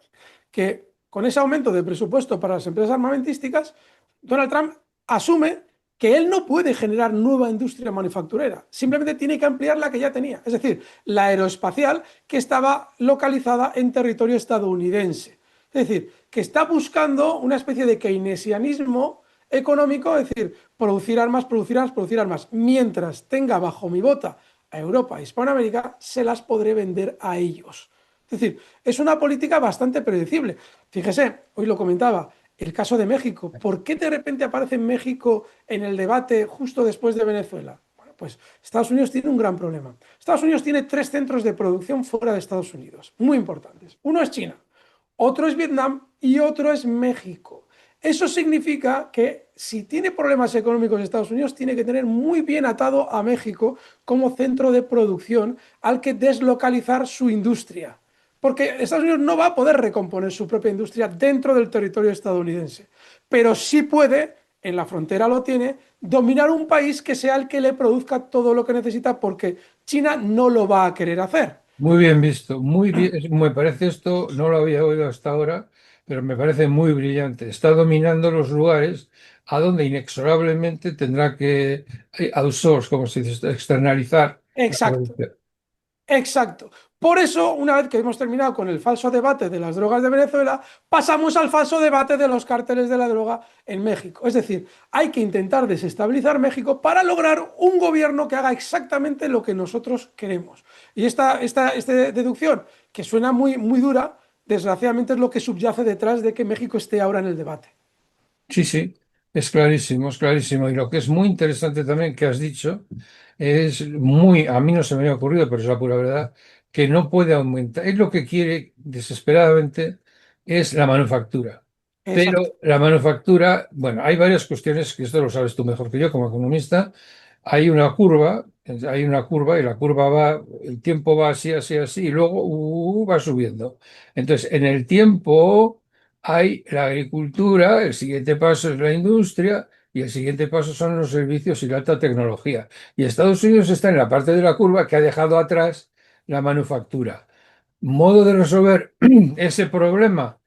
que con ese aumento de presupuesto para las empresas armamentísticas, Donald Trump asume que él no puede generar nueva industria manufacturera, simplemente tiene que ampliar la que ya tenía, es decir, la aeroespacial que estaba localizada en territorio estadounidense. Es decir, que está buscando una especie de keynesianismo económico, es decir, producir armas, producir armas, producir armas. Mientras tenga bajo mi bota a Europa e Hispanoamérica, se las podré vender a ellos. Es decir, es una política bastante predecible. Fíjese, hoy lo comentaba, el caso de México. ¿Por qué de repente aparece México en el debate justo después de Venezuela? Bueno, pues Estados Unidos tiene un gran problema. Estados Unidos tiene tres centros de producción fuera de Estados Unidos, muy importantes. Uno es China, otro es Vietnam y otro es México. Eso significa que si tiene problemas económicos Estados Unidos, tiene que tener muy bien atado a México como centro de producción al que deslocalizar su industria. Porque Estados Unidos no va a poder recomponer su propia industria dentro del territorio estadounidense, pero sí puede, en la frontera lo tiene, dominar un país que sea el que le produzca todo lo que necesita porque China no lo va a querer hacer. Muy bien visto, muy bien. Me parece esto, no lo había oído hasta ahora, pero me parece muy brillante. Está dominando los lugares a donde inexorablemente tendrá que outsource, como se dice, externalizar la Exacto. producción. Exacto. Por eso, una vez que hemos terminado con el falso debate de las drogas de Venezuela, pasamos al falso debate de los cárteles de la droga en México. Es decir, hay que intentar desestabilizar México para lograr un gobierno que haga exactamente lo que nosotros queremos. Y esta deducción, que suena muy, muy dura, desgraciadamente es lo que subyace detrás de que México esté ahora en el debate. Sí, sí. Es clarísimo, es clarísimo. Y lo que es muy interesante también que has dicho es muy, a mí no se me había ocurrido, pero es la pura verdad, que no puede aumentar. Es lo que quiere desesperadamente, es la manufactura. Exacto, Pero la manufactura, bueno, hay varias cuestiones, que esto lo sabes tú mejor que yo como economista. Hay una curva y la curva va, el tiempo va así, así, así, y luego va subiendo. Entonces, en el tiempo hay la agricultura, el siguiente paso es la industria y el siguiente paso son los servicios y la alta tecnología. Y Estados Unidos está en la parte de la curva que ha dejado atrás la manufactura. Modo de resolver ese problema.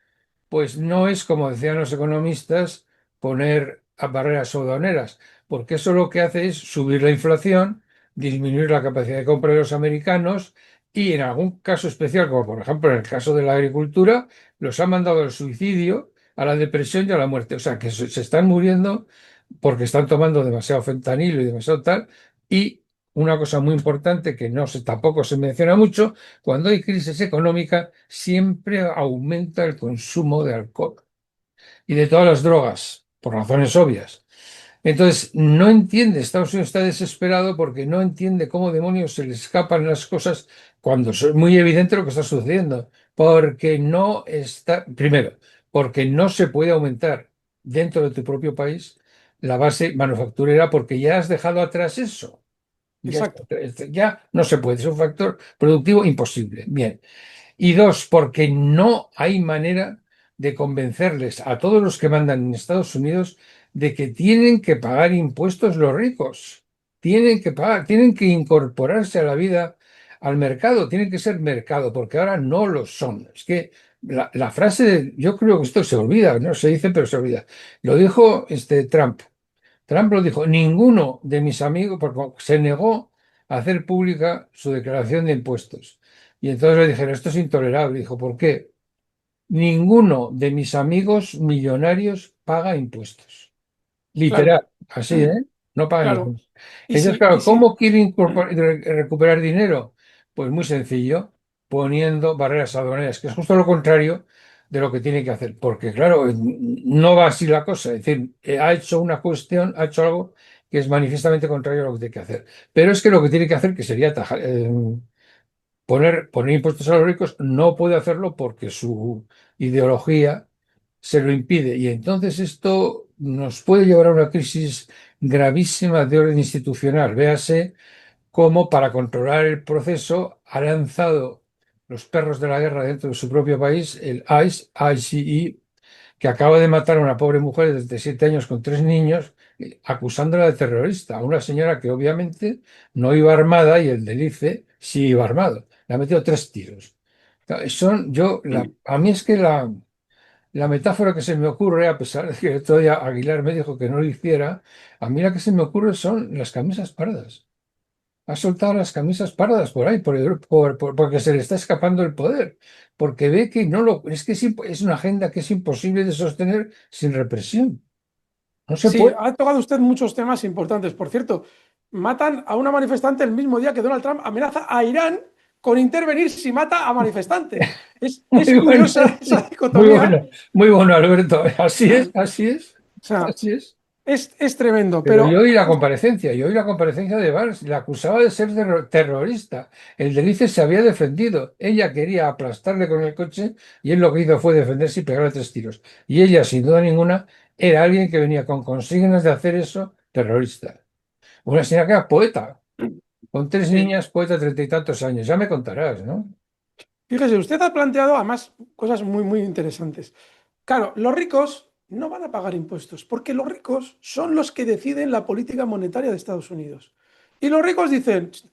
Pues no es, como decían los economistas, poner a barreras aduaneras, porque eso lo que hace es subir la inflación, disminuir la capacidad de compra de los americanos y en algún caso especial, como por ejemplo en el caso de la agricultura, los ha mandado al suicidio, a la depresión y a la muerte. O sea, que se están muriendo porque están tomando demasiado fentanilo y demasiado tal. Y una cosa muy importante que tampoco se menciona mucho, cuando hay crisis económica, siempre aumenta el consumo de alcohol y de todas las drogas, por razones obvias. Entonces, no entiende, Estados Unidos está desesperado porque no entiende cómo demonios se le escapan las cosas cuando es muy evidente lo que está sucediendo. Porque no está, primero, porque no se puede aumentar dentro de tu propio país la base manufacturera porque ya has dejado atrás eso. Ya, exacto. ya no se puede, es un factor productivo imposible. Bien. Y dos, porque no hay manera de convencerles a todos los que mandan en Estados Unidos de que tienen que pagar impuestos los ricos. Tienen que pagar, tienen que incorporarse a la vida, al mercado, tienen que ser mercado, porque ahora no lo son. Es que la frase, yo creo que esto se olvida, no se dice, pero se olvida. Lo dijo Trump. Trump lo dijo, ninguno de mis amigos, porque se negó a hacer pública su declaración de impuestos. Y entonces le dijeron, esto es intolerable. Dijo, ¿por qué? Ninguno de mis amigos millonarios paga impuestos. Claro, Literal, así, ¿eh? No pagan claro. impuestos. Entonces, claro, Y si, ¿cómo quiere recuperar dinero? Pues muy sencillo, poniendo barreras aduaneras, que es justo lo contrario de lo que tiene que hacer. Porque, claro, no va así la cosa. Es decir, ha hecho una cuestión, ha hecho algo que es manifiestamente contrario a lo que tiene que hacer. Pero es que lo que tiene que hacer, que sería poner impuestos a los ricos, no puede hacerlo porque su ideología se lo impide. Y entonces esto nos puede llevar a una crisis gravísima de orden institucional. Véase cómo para controlar el proceso ha lanzado los perros de la guerra dentro de su propio país, el ICE, que acaba de matar a una pobre mujer de 37 años con tres niños, acusándola de terrorista, a una señora que obviamente no iba armada y el del ICE sí iba armado. Le ha metido tres tiros. Claro, a mí es que la metáfora que se me ocurre, a pesar de que todavía Aguilar me dijo que no lo hiciera, a mí la que se me ocurre son las camisas pardas. Ha soltado las camisas pardas por ahí, porque se le está escapando el poder, porque ve que no lo, es que es una agenda que es imposible de sostener sin represión. No se sí, puede. ha tocado usted muchos temas importantes. Por cierto, matan a una manifestante el mismo día que Donald Trump amenaza a Irán con intervenir si mata a manifestantes. Es Muy bueno, curiosa esa muy dicotomía. bueno, muy bueno, Alberto. Así es, así es, O sea, así es. es tremendo, Pero yo pero oí la comparecencia, yo oí la comparecencia de Valls, la acusaba de ser terrorista. El Delice se había defendido. Ella quería aplastarle con el coche y él lo que hizo fue defenderse y pegarle tres tiros. Y ella, sin duda ninguna, era alguien que venía con consignas de hacer eso terrorista. Una señora que era poeta, con tres sí. niñas, poeta de 30 y tantos años. Ya me contarás, ¿no? Fíjese, usted ha planteado además cosas muy interesantes. Claro, los ricos no van a pagar impuestos, porque los ricos son los que deciden la política monetaria de Estados Unidos. Y los ricos dicen, "Ch,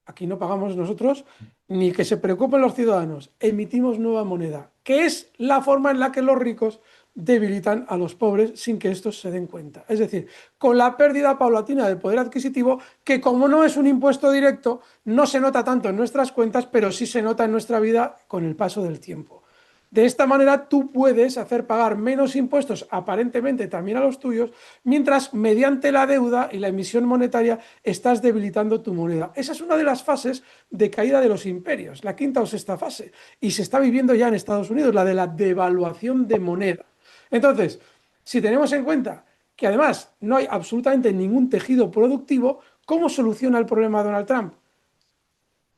aquí no pagamos nosotros, ni que se preocupen los ciudadanos, emitimos nueva moneda", que es la forma en la que los ricos debilitan a los pobres sin que estos se den cuenta. Es decir, con la pérdida paulatina del poder adquisitivo, que como no es un impuesto directo, no se nota tanto en nuestras cuentas, pero sí se nota en nuestra vida con el paso del tiempo. De esta manera tú puedes hacer pagar menos impuestos aparentemente también a los tuyos, mientras mediante la deuda y la emisión monetaria estás debilitando tu moneda. Esa es una de las fases de caída de los imperios, la quinta o sexta fase, y se está viviendo ya en Estados Unidos, la de la devaluación de moneda. Entonces, si tenemos en cuenta que además no hay absolutamente ningún tejido productivo, ¿cómo soluciona el problema Donald Trump?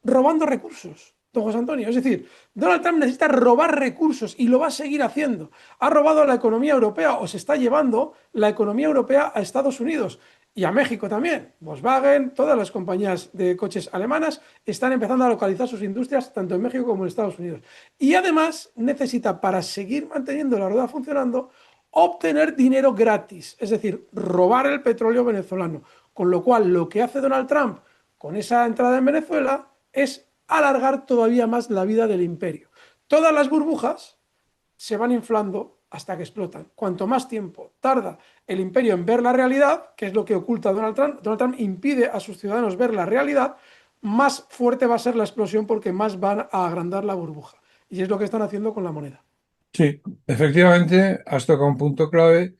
Robando recursos, don José Antonio. Es decir, Donald Trump necesita robar recursos y lo va a seguir haciendo. Ha robado a la economía europea o se está llevando la economía europea a Estados Unidos y a México también. Volkswagen, todas las compañías de coches alemanas están empezando a localizar sus industrias tanto en México como en Estados Unidos. Y además necesita, para seguir manteniendo la rueda funcionando, obtener dinero gratis, es decir, robar el petróleo venezolano. Con lo cual, lo que hace Donald Trump con esa entrada en Venezuela es alargar todavía más la vida del imperio. Todas las burbujas se van inflando hasta que explotan. Cuanto más tiempo tarda el imperio en ver la realidad, que es lo que oculta Donald Trump impide a sus ciudadanos ver la realidad, más fuerte va a ser la explosión porque más van a agrandar la burbuja. Y es lo que están haciendo con la moneda. Sí, efectivamente, has tocado un punto clave.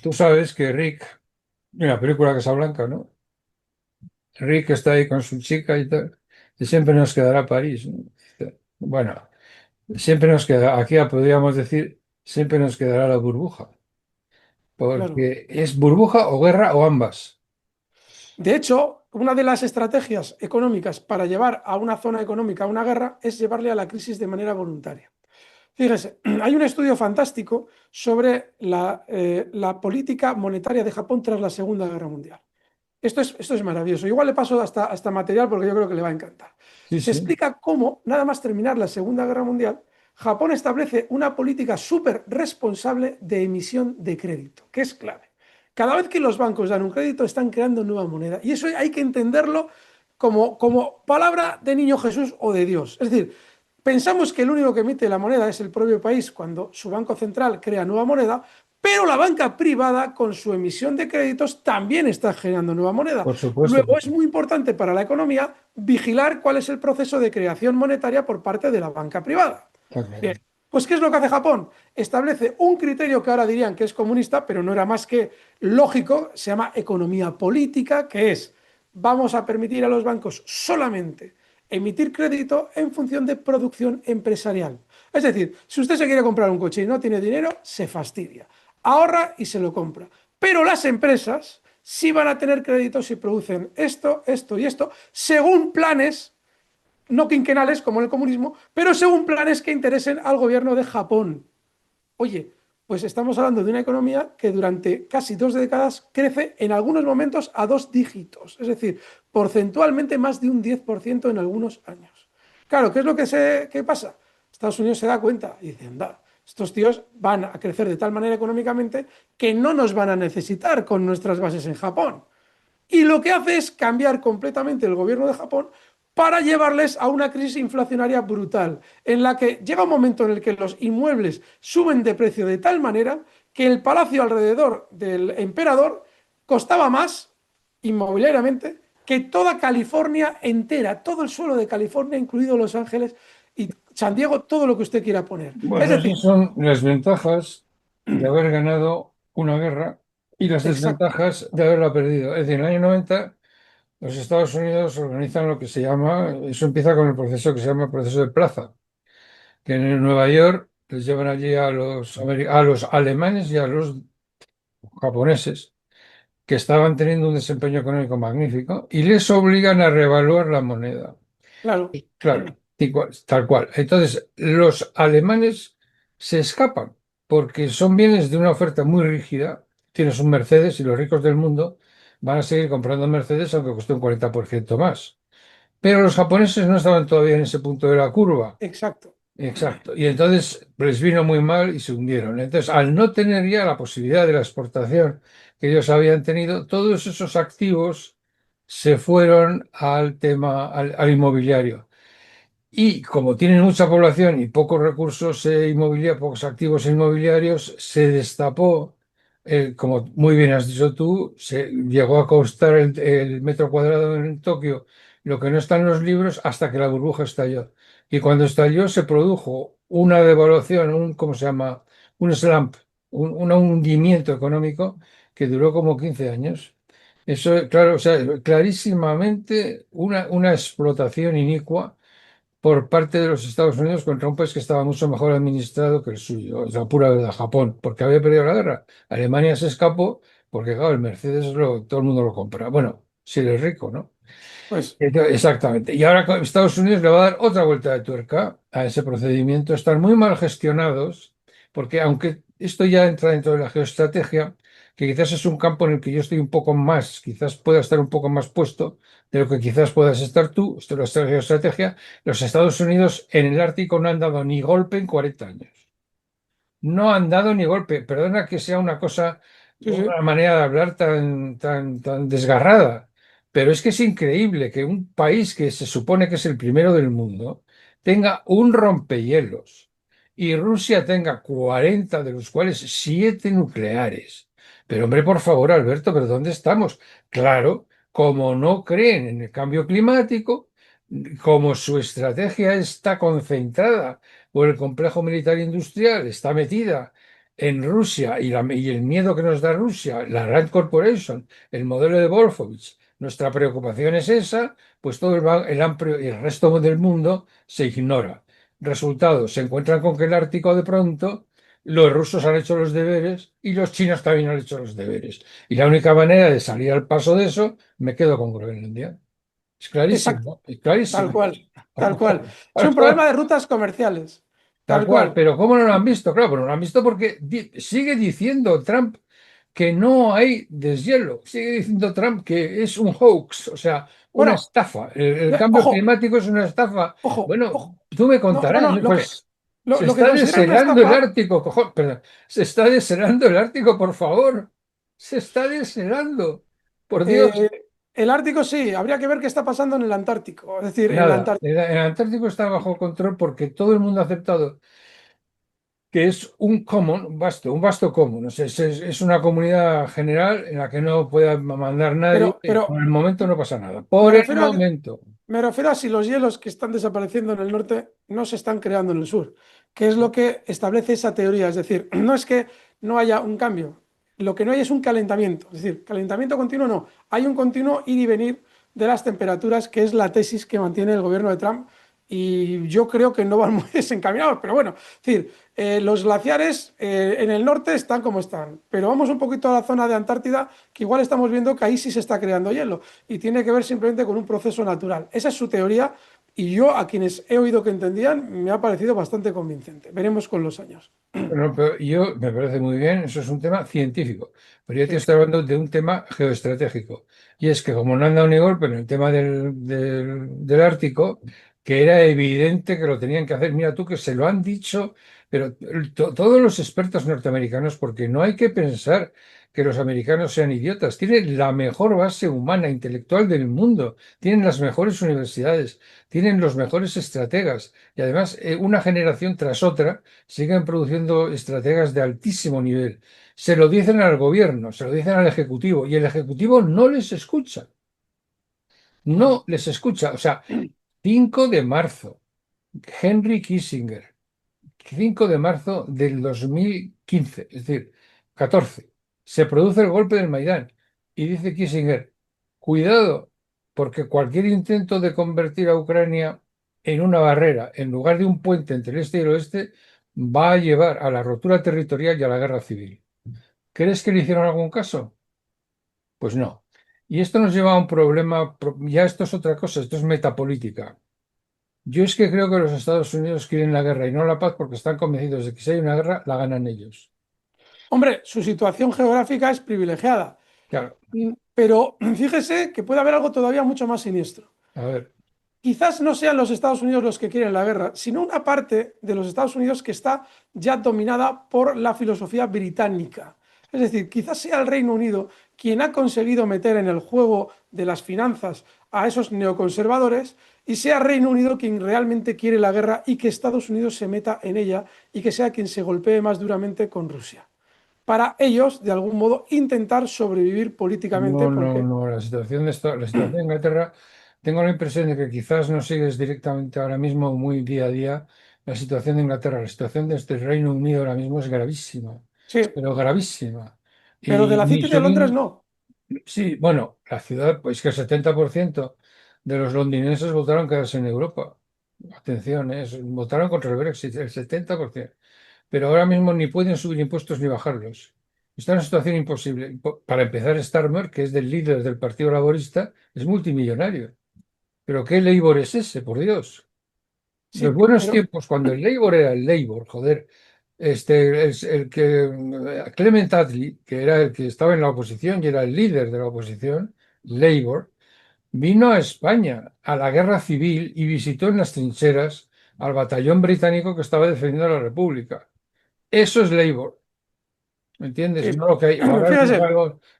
Tú sabes que Rick, en la película Casablanca, ¿no? Rick está ahí con su chica y tal, y siempre nos quedará París, ¿no? Bueno, siempre nos queda, aquí podríamos decir, siempre nos quedará la burbuja, Claro. porque es burbuja o guerra o ambas. De hecho, una de las estrategias económicas para llevar a una zona económica a una guerra es llevarle a la crisis de manera voluntaria. Fíjese, hay un estudio fantástico sobre la política monetaria de Japón tras la Segunda Guerra Mundial. Esto es maravilloso. Igual le paso hasta material porque yo creo que le va a encantar. Sí, Se sí, explica cómo, nada más terminar la Segunda Guerra Mundial, Japón establece una política súper responsable de emisión de crédito, que es clave. Cada vez que los bancos dan un crédito, están creando nueva moneda. Y eso hay que entenderlo como palabra de niño Jesús o de Dios. Es decir, pensamos que el único que emite la moneda es el propio país cuando su banco central crea nueva moneda, pero la banca privada, con su emisión de créditos, también está generando nueva moneda. por supuesto. Luego, es muy importante para la economía vigilar cuál es el proceso de creación monetaria por parte de la banca privada. Está claro. Bien, pues ¿qué es lo que hace Japón? Establece un criterio que ahora dirían que es comunista, pero no era más que lógico, se llama economía política, que es vamos a permitir a los bancos solamente emitir crédito en función de producción empresarial. Es decir, si usted se quiere comprar un coche y no tiene dinero, se fastidia. Ahorra y se lo compra. Pero las empresas sí van a tener créditos si producen esto, esto y esto, según planes no quinquenales como en el comunismo, pero según planes que interesen al gobierno de Japón. Oye, pues estamos hablando de una economía que durante casi 2 décadas crece en algunos momentos a 2 dígitos, es decir, porcentualmente más de un 10% en algunos años. Claro, ¿qué es lo qué pasa? Estados Unidos se da cuenta y dice, anda, estos tíos van a crecer de tal manera económicamente que no nos van a necesitar con nuestras bases en Japón. Y lo que hace es cambiar completamente el gobierno de Japón para llevarles a una crisis inflacionaria brutal, en la que llega un momento en el que los inmuebles suben de precio de tal manera que el palacio alrededor del emperador costaba más inmobiliariamente que toda California entera, todo el suelo de California, incluido Los Ángeles y San Diego, todo lo que usted quiera poner. Es Bueno, decir, esas son las ventajas de haber ganado una guerra y las exacto, desventajas de haberla perdido. Es decir, en el año 90 los Estados Unidos organizan lo que se llama, eso empieza con el proceso que se llama el proceso de Plaza, que en Nueva York les llevan allí a los alemanes y a los japoneses que estaban teniendo un desempeño económico magnífico y les obligan a revaluar la moneda. claro, Claro, tal cual. Entonces, los alemanes se escapan porque son bienes de una oferta muy rígida. Tienes un Mercedes y los ricos del mundo van a seguir comprando Mercedes aunque cueste un 40% más. Pero los japoneses no estaban todavía en ese punto de la curva. exacto, Exacto. Y entonces les vino muy mal y se hundieron. Entonces, al no tener ya la posibilidad de la exportación que ellos habían tenido, todos esos activos se fueron al tema, al inmobiliario. Y como tienen mucha población y pocos recursos inmobiliarios, pocos activos inmobiliarios, se destapó, como muy bien has dicho tú, se llegó a costar el metro cuadrado en Tokio lo que no está en los libros hasta que la burbuja estalló. Y cuando estalló se produjo una devaluación, ¿cómo se llama? Un slump, un hundimiento económico que duró como 15 años. Eso, claro, o sea, clarísimamente una explotación inicua por parte de los Estados Unidos contra un país que estaba mucho mejor administrado que el suyo, es la pura verdad, Japón, porque había perdido la guerra. Alemania se escapó porque, claro, el Mercedes todo el mundo lo compra. Bueno, si eres rico, ¿no? Pues Exactamente. Y ahora Estados Unidos le va a dar otra vuelta de tuerca a ese procedimiento. Están muy mal gestionados, porque aunque esto ya entra dentro de la geoestrategia, que quizás es un campo en el que yo estoy un poco más, quizás pueda estar un poco más puesto de lo que quizás puedas estar tú, esto es la geoestrategia, los Estados Unidos en el Ártico no han dado ni golpe en 40 años. No han dado ni golpe. Perdona que sea una cosa, sí, sí. una manera de hablar tan desgarrada, pero es que es increíble que un país que se supone que es el primero del mundo tenga un rompehielos y Rusia tenga 40, de los cuales 7 nucleares. Pero hombre, por favor, Alberto, ¿pero dónde estamos? Claro, como no creen en el cambio climático, como su estrategia está concentrada por el complejo militar industrial, está metida en Rusia y el miedo que nos da Rusia, la Rand Corporation, el modelo de Wolfowitz, nuestra preocupación es esa, pues todo el amplio, el resto del mundo se ignora. Resultado, se encuentran con que el Ártico de pronto, los rusos han hecho los deberes y los chinos también han hecho los deberes. Y la única manera de salir al paso de eso, me quedo con Groenlandia. Es Exacto, clarísimo, es tal clarísimo. cual, tal cual. Es un Tal problema cual. de rutas comerciales, Tal tal cual, cual. pero ¿cómo no lo han visto? Claro, pero no lo han visto porque sigue diciendo Trump que no hay deshielo, sigue diciendo Trump que es un hoax, o sea, una Bueno, estafa. El cambio ojo, climático es una estafa. ojo, Bueno, ojo. tú me No, no, contarás, no, ¿no? Pues se lo que está consideran una deshelando el estafa, Ártico, cojón, perdón, se está deshelando el Ártico, por favor, se está deshelando, por Dios. eh, el Ártico sí, habría que ver qué está pasando en el Antártico, es decir, en la Nada, Antártida. el Antártico está bajo control porque todo el mundo ha aceptado que es un common, un vasto common. O sea, es una comunidad general en la que no puede mandar nadie. Por Pero el momento no pasa nada. me Por el refiero a que momento. Me refiero a si los hielos que están desapareciendo en el norte no se están creando en el sur, que es lo que establece esa teoría. Es decir, no es que no haya un cambio, lo que no hay es un calentamiento. Es decir, calentamiento continuo no, hay un continuo ir y venir de las temperaturas, que es la tesis que mantiene el gobierno de Trump. Y yo creo que no van muy desencaminados, pero bueno, es decir, los glaciares en el norte están como están, pero vamos un poquito a la zona de Antártida, que igual estamos viendo que ahí sí se está creando hielo y tiene que ver simplemente con un proceso natural. Esa es su teoría y yo a quienes he oído que entendían me ha parecido bastante convincente. Veremos con los años. Bueno, pero yo me parece muy bien, eso es un tema científico. Pero yo te Sí. estoy hablando de un tema geoestratégico. Y es que como no han dado ni golpe en el tema del Ártico, que era evidente que lo tenían que hacer, mira tú que se lo han dicho, pero todos los expertos norteamericanos, porque no hay que pensar que los americanos sean idiotas, tienen la mejor base humana, intelectual del mundo, tienen las mejores universidades, tienen los mejores estrategas y además una generación tras otra siguen produciendo estrategas de altísimo nivel. Se lo dicen al gobierno, se lo dicen al ejecutivo y el ejecutivo no les escucha, Bueno, no les escucha. O sea, 5 de marzo, Henry Kissinger, 5 de marzo del 2015, es decir, 14, se produce el golpe del Maidán y dice Kissinger, cuidado, porque cualquier intento de convertir a Ucrania en una barrera en lugar de un puente entre el este y el oeste va a llevar a la rotura territorial y a la guerra civil. ¿Crees que le hicieron algún caso? Pues no. Y esto nos lleva a un problema, ya esto es otra cosa, esto es metapolítica. Yo es que creo que los Estados Unidos quieren la guerra y no la paz porque están convencidos de que si hay una guerra, la ganan ellos. hombre, su situación geográfica es privilegiada, Claro, pero fíjese que puede haber algo todavía mucho más siniestro. a ver, Quizás no sean los Estados Unidos los que quieren la guerra, sino una parte de los Estados Unidos que está ya dominada por la filosofía británica. Es decir, quizás sea el Reino Unido quien ha conseguido meter en el juego de las finanzas a esos neoconservadores y sea Reino Unido quien realmente quiere la guerra y que Estados Unidos se meta en ella y que sea quien se golpee más duramente con Rusia. Para ellos, de algún modo, intentar sobrevivir políticamente no, no, porque, no, la situación de Inglaterra, tengo la impresión de que quizás no sigues directamente ahora mismo muy día a día la situación de Inglaterra. La situación de este Reino Unido ahora mismo es gravísima, sí, pero gravísima. pero de Y la City de Londres Mussolini, no. sí, bueno, la ciudad, pues que el 70% de los londinenses votaron quedarse en Europa. Atención, votaron contra el Brexit, el 70%. Pero ahora mismo ni pueden subir impuestos ni bajarlos. Está en una situación imposible. Para empezar, Starmer, que es del líder del Partido Laborista, es multimillonario. ¿Pero qué Labour es ese, por Dios? Los Sí, buenos pero tiempos, cuando el Labour era el Labour, joder, es el que Clement Attlee, que era el que estaba en la oposición y era el líder de la oposición, Labour, vino a España a la guerra civil y visitó en las trincheras al batallón británico que estaba defendiendo la República. Eso es Labour, ¿me entiendes? sí, No lo que hay. Ahora fíjese,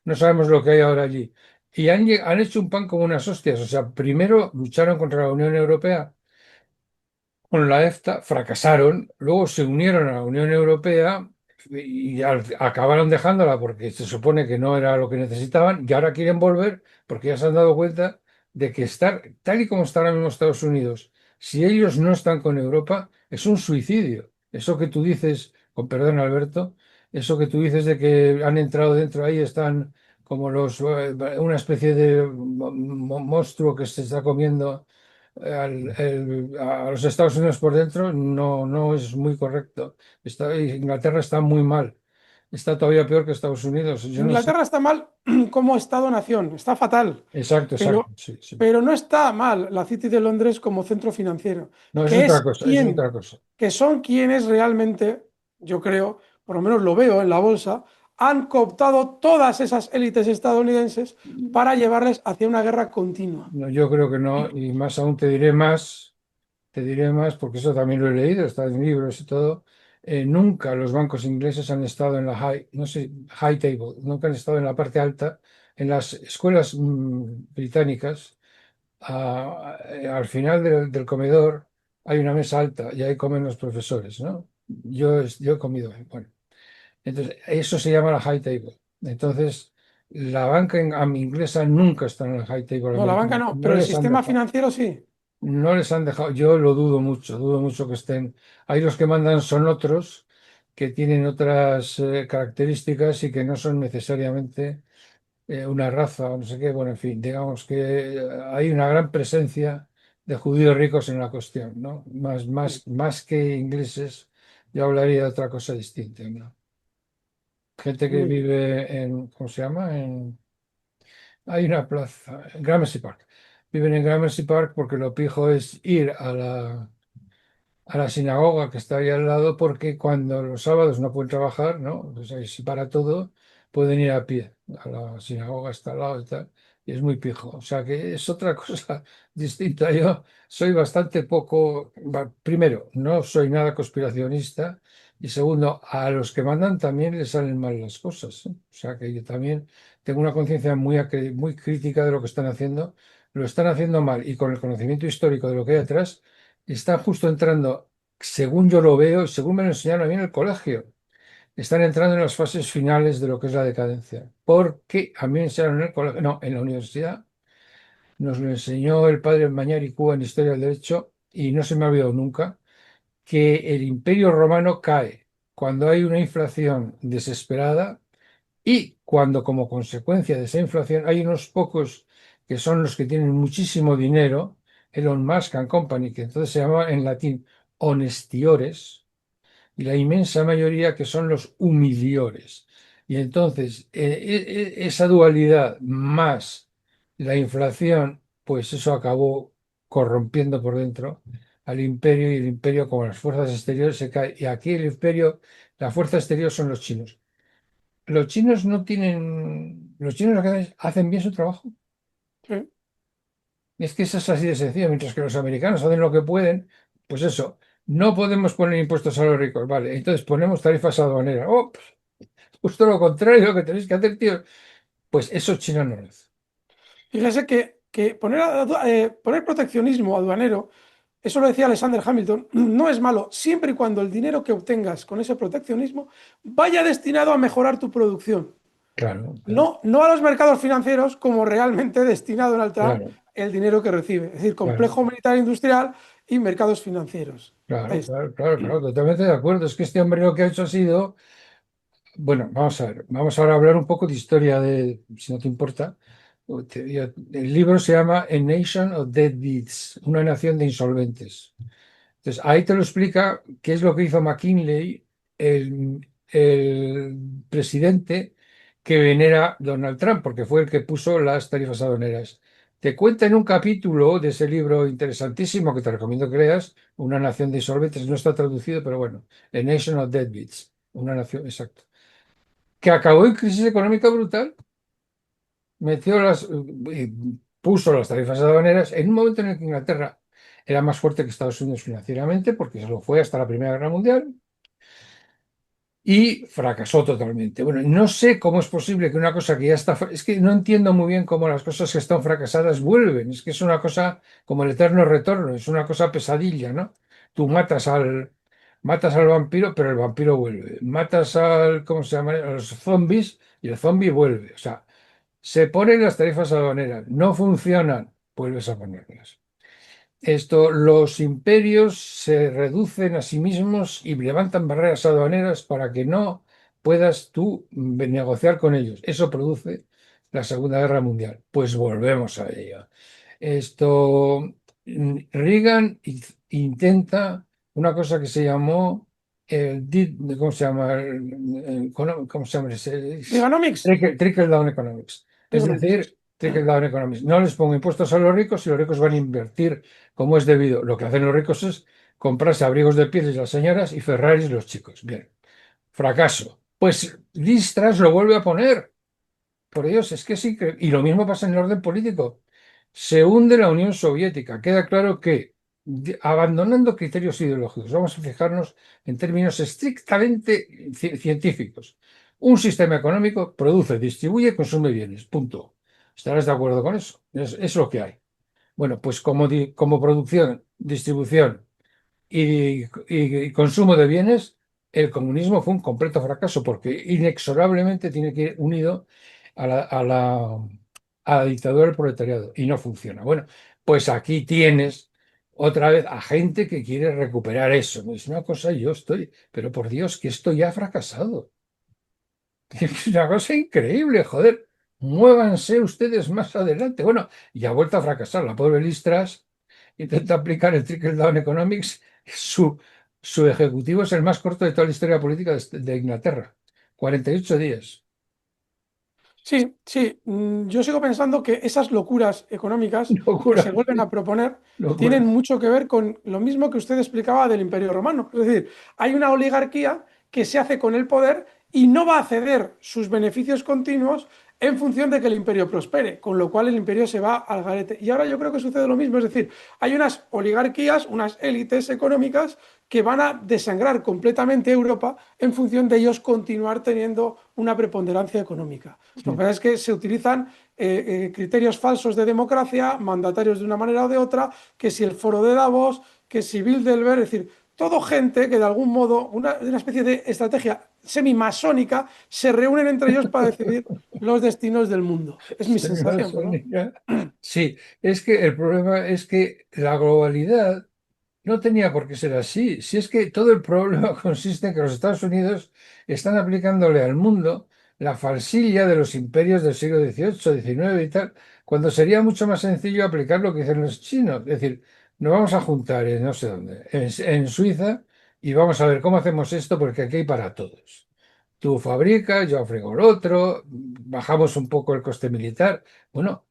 no sabemos lo que hay ahora allí. Y han hecho un pan como unas hostias. O sea, primero lucharon contra la Unión Europea con la EFTA, fracasaron, luego se unieron a la Unión Europea y acabaron dejándola porque se supone que no era lo que necesitaban y ahora quieren volver porque ya se han dado cuenta de que estar tal y como está ahora mismo Estados Unidos, si ellos no están con Europa, es un suicidio. Eso que tú dices, con perdón Alberto, eso que tú dices de que han entrado dentro ahí, están como una especie de monstruo que se está comiendo a los Estados Unidos por dentro no es muy correcto. Inglaterra está muy mal. Está todavía peor que Estados Unidos. Yo no sé. Inglaterra está mal como Estado-nación, está fatal, Exacto, pero, exacto. Sí, sí. pero no está mal la City de Londres como centro financiero, No, es que otra es cosa, es quien, otra cosa. que son quienes realmente, yo creo, por lo menos lo veo en la bolsa, han cooptado todas esas élites estadounidenses para llevarles hacia una guerra continua. No, yo creo que no, y más aún te diré más, porque eso también lo he leído, está en libros y todo. Nunca los bancos ingleses han estado en la no sé, high table, nunca han estado en la parte alta. En las escuelas británicas al final del comedor hay una mesa alta y ahí comen los profesores, ¿no? Yo he comido ahí. Bueno, entonces eso se llama la high table. Entonces, la banca inglesa nunca está en la high table No, la banca americana. no, No pero el les han sistema dejado. financiero sí. No les han dejado. Yo lo dudo mucho que estén. Ahí los que mandan son otros que tienen otras características y que no son necesariamente una raza o no sé qué, bueno, en fin, digamos que hay una gran presencia de judíos ricos en la cuestión, ¿no? Más que ingleses, yo hablaría de otra cosa distinta, ¿no? Gente que Muy bien. vive en, ¿cómo se llama? Hay una plaza, en Gramercy Park. Viven en Gramercy Park porque lo pijo es ir a la sinagoga que está ahí al lado porque cuando los sábados no pueden trabajar, ¿no? Pues ahí se para todo, pueden ir a pie. A la sinagoga está al lado y tal, y es muy pijo. O sea que es otra cosa distinta. Yo soy bastante poco, primero, no soy nada conspiracionista y segundo, a los que mandan también les salen mal las cosas, ¿eh? O sea que yo también tengo una conciencia muy crítica de lo que están haciendo. Lo están haciendo mal y con el conocimiento histórico de lo que hay detrás están justo entrando, según yo lo veo, y según me lo enseñaron a mí en el colegio, están entrando en las fases finales de lo que es la decadencia. Porque a mí me enseñaron en el colegio, no, en la universidad, nos lo enseñó el padre Mañari Cuba en Historia del Derecho, y no se me ha olvidado nunca, que el Imperio Romano cae cuando hay una inflación desesperada y cuando como consecuencia de esa inflación hay unos pocos que son los que tienen muchísimo dinero, Elon Musk and Company, que entonces se llama en latín honestiores, y la inmensa mayoría que son los humiliores. Y entonces esa dualidad más la inflación, pues eso acabó corrompiendo por dentro al imperio y el imperio como las fuerzas exteriores se cae. Y aquí el imperio, la fuerza exterior son los chinos. Los chinos no tienen, los chinos lo que hacen bien su trabajo. Sí. Es que eso es así de sencillo, mientras que los americanos hacen lo que pueden, pues eso, no podemos poner impuestos a los ricos, vale, entonces ponemos tarifas aduaneras. Oh, pues, justo lo contrario que tenéis que hacer, tío. Pues eso China no lo hace. Fíjese que poner proteccionismo aduanero, eso lo decía Alexander Hamilton, no es malo, siempre y cuando el dinero que obtengas con ese proteccionismo vaya destinado a mejorar tu producción. Claro, claro, No, no a los mercados financieros como realmente destinado en Altran claro, el dinero que recibe. Es decir, claro, complejo militar industrial y mercados financieros. Ahí claro, está. claro, claro, claro, totalmente de acuerdo. Es que este hombre lo que ha hecho ha sido, bueno, vamos a ver, vamos ahora a hablar un poco de historia de, si no te importa, El libro se llama A Nation of Deadbeats, una nación de insolventes. Entonces, ahí te lo explica qué es lo que hizo McKinley, el presidente que venera Donald Trump, porque fue el que puso las tarifas aduaneras. Te cuenta en un capítulo de ese libro interesantísimo que te recomiendo que leas, Una nación de insolventes, no está traducido, pero bueno, A Nation of Deadbeats, una nación, exacto, que acabó en crisis económica brutal, metió puso las tarifas aduaneras en un momento en el que Inglaterra era más fuerte que Estados Unidos financieramente, porque se lo fue hasta la Primera Guerra Mundial, y fracasó totalmente. Bueno, no sé cómo es posible que una cosa que ya está, es que no entiendo muy bien cómo las cosas que están fracasadas vuelven. Es que es una cosa como el eterno retorno, es una cosa pesadilla, ¿no? Tú matas al vampiro, pero el vampiro vuelve. Matas al, ¿cómo se llama? A los zombies y el zombie vuelve. O sea, se ponen las tarifas aduaneras, no funcionan, vuelves a ponerlas. Los imperios se reducen a sí mismos y levantan barreras aduaneras para que no puedas tú negociar con ellos. Eso produce la Segunda Guerra Mundial. Pues volvemos a ello. Reagan intenta una cosa que se llamó ¿cómo se llama? ¿Cómo se llama? Biganomics. Trickle down economics. Es Biganomics. decir, trickle down economics. No les pongo impuestos a los ricos y los ricos van a invertir como es debido. Lo que hacen los ricos es comprarse abrigos de pieles las señoras y Ferraris los chicos. Bien, fracaso. Pues Liz Truss lo vuelve a poner. Por Dios, es que sí. Y lo mismo pasa en el orden político. Se hunde la Unión Soviética. Queda claro que, abandonando criterios ideológicos, vamos a fijarnos en términos estrictamente científicos. Un sistema económico produce, distribuye, consume bienes. Punto. ¿Estarás de acuerdo con eso? Es lo que hay. Bueno, pues como producción, distribución y consumo de bienes, el comunismo fue un completo fracaso porque inexorablemente tiene que ir unido a la dictadura del proletariado y no funciona. Bueno, pues aquí tienes otra vez a gente que quiere recuperar eso. Es una cosa, yo estoy, pero por Dios, que esto ya ha fracasado. Es una cosa increíble, joder. Muévanse ustedes más adelante. Bueno, y ha vuelto a fracasar. La pobre Liz Truss intenta aplicar el Trickle Down Economics. Su ejecutivo es el más corto de toda la historia política de Inglaterra. 48 días. Sí, sí, yo sigo pensando que esas locuras económicas que Locura, se vuelven a proponer locura. tienen mucho que ver con lo mismo que usted explicaba del Imperio Romano. Es decir, hay una oligarquía que se hace con el poder y no va a ceder sus beneficios continuos en función de que el imperio prospere, con lo cual el imperio se va al garete. Y ahora yo creo que sucede lo mismo, es decir, hay unas oligarquías, unas élites económicas que van a desangrar completamente Europa en función de ellos continuar teniendo una preponderancia económica. Lo que Sí. pasa es que se utilizan criterios falsos de democracia, mandatarios de una manera o de otra, que si el foro de Davos, que si Bilderberg, es decir, todo gente que de algún modo, una especie de estrategia semi-masónica, se reúnen entre ellos para decidir los destinos del mundo. Es mi sensación, ¿no? Sí, es que el problema es que la globalidad no tenía por qué ser así. Si es que todo el problema consiste en que los Estados Unidos están aplicándole al mundo la falsilla de los imperios del siglo XVIII, XIX y tal, cuando sería mucho más sencillo aplicar lo que dicen los chinos. Es decir, nos vamos a juntar en no sé dónde, en Suiza, y vamos a ver cómo hacemos esto, porque aquí hay para todos. Tú fabricas, yo fabrico el otro, bajamos un poco el coste militar. Bueno,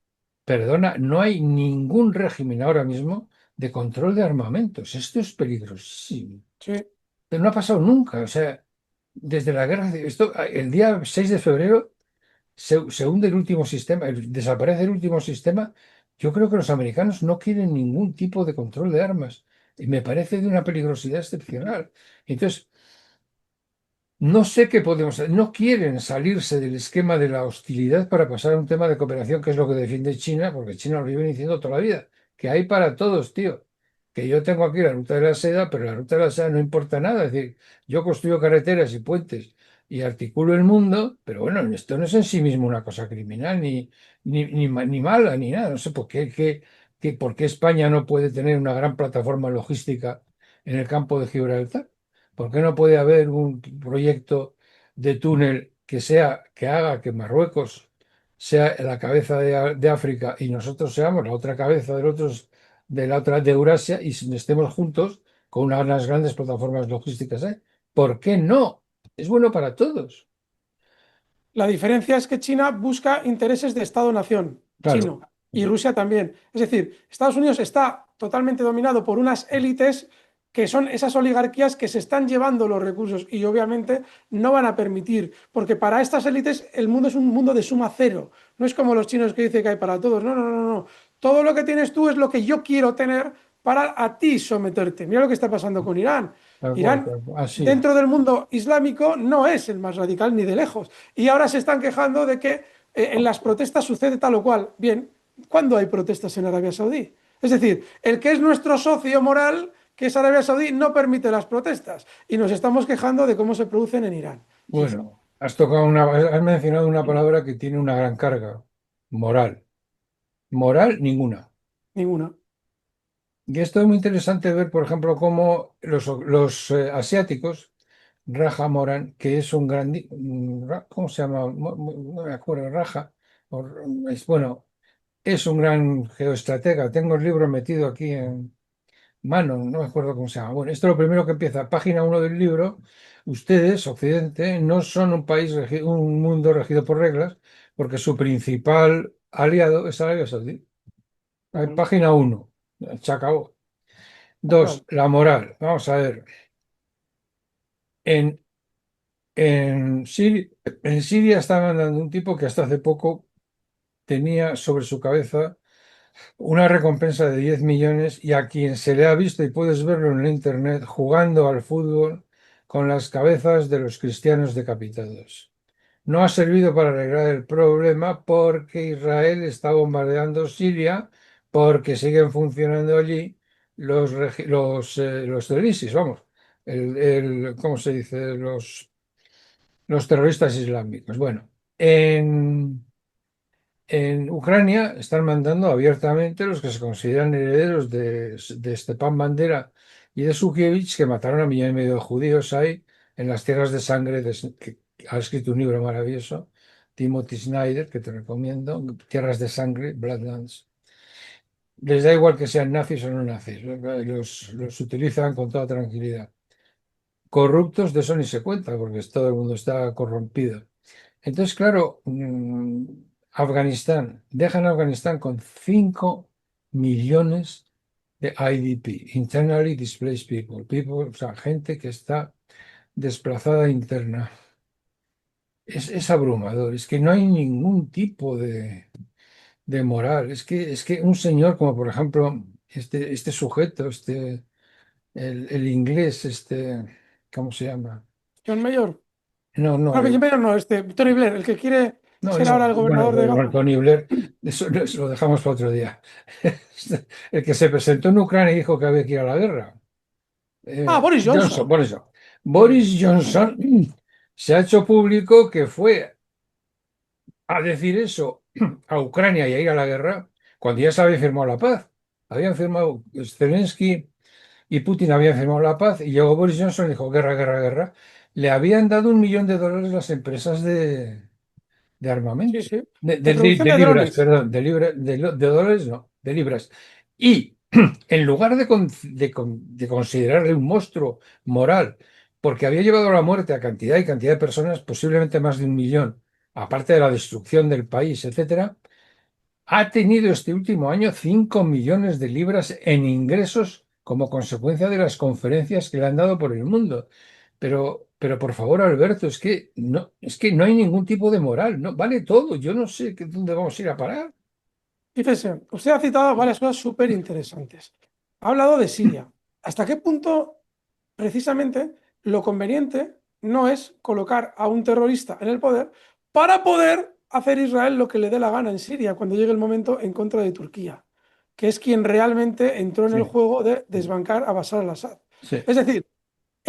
perdona, no hay ningún régimen ahora mismo de control de armamentos. Esto es peligrosísimo. Sí, Pero no ha pasado nunca. O sea, desde la guerra, el día 6 de febrero se hunde el último sistema, desaparece el último sistema. Yo creo que los americanos no quieren ningún tipo de control de armas. Y me parece de una peligrosidad excepcional. Entonces, no sé qué podemos hacer. No quieren salirse del esquema de la hostilidad para pasar a un tema de cooperación, que es lo que defiende China, porque China lo vive diciendo toda la vida, que hay para todos, tío. Que yo tengo aquí la ruta de la seda, pero la ruta de la seda no importa nada. Es decir, yo construyo carreteras y puentes y articulo el mundo, pero bueno, esto no es en sí mismo una cosa criminal, ni mala, ni nada. No sé por qué España no puede tener una gran plataforma logística en el campo de Gibraltar. ¿Por qué no puede haber un proyecto de túnel que haga que Marruecos sea la cabeza de África y nosotros seamos la otra cabeza de la otra de Eurasia y estemos juntos con unas grandes plataformas logísticas, ¿eh? ¿Por qué no? Es bueno para todos. La diferencia es que China busca intereses de Estado-nación, Claro. chino, y Rusia también. Es decir, Estados Unidos está totalmente dominado por unas élites que son esas oligarquías que se están llevando los recursos y obviamente no van a permitir, porque para estas élites el mundo es un mundo de suma cero. No es como los chinos que dicen que hay para todos. No, no, no, no. Todo lo que tienes tú es lo que yo quiero tener para a ti someterte. Mira lo que está pasando con Irán. Tal cual, Irán, tal cual. Así es. dentro del mundo islámico, no es el más radical ni de lejos. Y ahora se están quejando de que en las protestas sucede tal o cual. Bien, ¿cuándo hay protestas en Arabia Saudí? Es decir, el que es nuestro socio moral, que es Arabia Saudí, no permite las protestas. Y nos estamos quejando de cómo se producen en Irán. Sí, sí, Bueno, has mencionado una palabra que tiene una gran carga, moral. Moral, ninguna. ninguna. Y esto es muy interesante ver, por ejemplo, cómo los asiáticos, Raja Moran, que es un gran, ¿cómo se llama? No me acuerdo, Raja, bueno, es un gran geoestratega. Tengo el libro metido aquí en mano, no me acuerdo cómo se llama. Bueno, esto es lo primero que empieza, página 1 del libro. Ustedes, Occidente, no son un país, un mundo regido por reglas, porque su principal aliado es Arabia Saudí. Claro, Página 1, se acabó. tal cual. Dos, la moral. Vamos a ver. En, en Siria está mandando un tipo que hasta hace poco tenía sobre su cabeza una recompensa de 10 millones y a quien se le ha visto, y puedes verlo en la internet, jugando al fútbol con las cabezas de los cristianos decapitados. No ha servido para arreglar el problema porque Israel está bombardeando Siria porque siguen funcionando allí los terroristas, vamos, ¿cómo se dice? Los terroristas islámicos. Bueno, en Ucrania están mandando abiertamente los que se consideran herederos de Stepan Bandera y de Sukievich, que mataron a 1,5 millones de judíos ahí, en las tierras de sangre, que ha escrito un libro maravilloso, Timothy Snyder, que te recomiendo, Tierras de Sangre, Bloodlands. Les da igual que sean nazis o no nazis, los utilizan con toda tranquilidad. Corruptos de eso ni se cuenta, porque todo el mundo está corrompido. Entonces, claro, Afganistán, dejan a Afganistán con 5 millones de IDP, Internally Displaced People, o sea, gente que está desplazada interna. Es abrumador, es que no hay ningún tipo de moral. Es que un señor como, por ejemplo, este sujeto, el inglés, ¿cómo se llama? John Mayor. No, no, No, John Mayor no, Tony Blair, el que quiere no, ser no, ahora el bueno, gobernador de bueno, Gales. Tony Blair, eso lo dejamos para otro día. El que se presentó en Ucrania y dijo que había que ir a la guerra. Ah, Boris Johnson, Johnson. Boris Johnson. Sí, Boris Johnson se ha hecho público que fue a decir eso a Ucrania y a ir a la guerra cuando ya se había firmado la paz. Habían firmado Zelensky y Putin habían firmado la paz y llegó Boris Johnson y dijo guerra, guerra, guerra. Le habían dado $1 millón las empresas de sí, armamento, sí. De producción de de libras, drones. perdón, de dólares, no, de libras. Y en lugar de considerarle un monstruo moral, porque había llevado a la muerte a cantidad y cantidad de personas, posiblemente más de 1 millón, aparte de la destrucción del país, etcétera, ha tenido este último año 5 millones de libras en ingresos como consecuencia de las conferencias que le han dado por el mundo. Pero por favor, Alberto, es que no hay ningún tipo de moral, no vale todo. Yo no sé dónde vamos a ir a parar. Fíjese, usted ha citado varias cosas súper interesantes. Ha hablado de Siria. ¿Hasta qué punto, precisamente, lo conveniente no es colocar a un terrorista en el poder para poder hacer Israel lo que le dé la gana en Siria cuando llegue el momento en contra de Turquía, que es quien realmente entró en el Sí, juego de desbancar a Bashar al-Assad? sí, Es decir,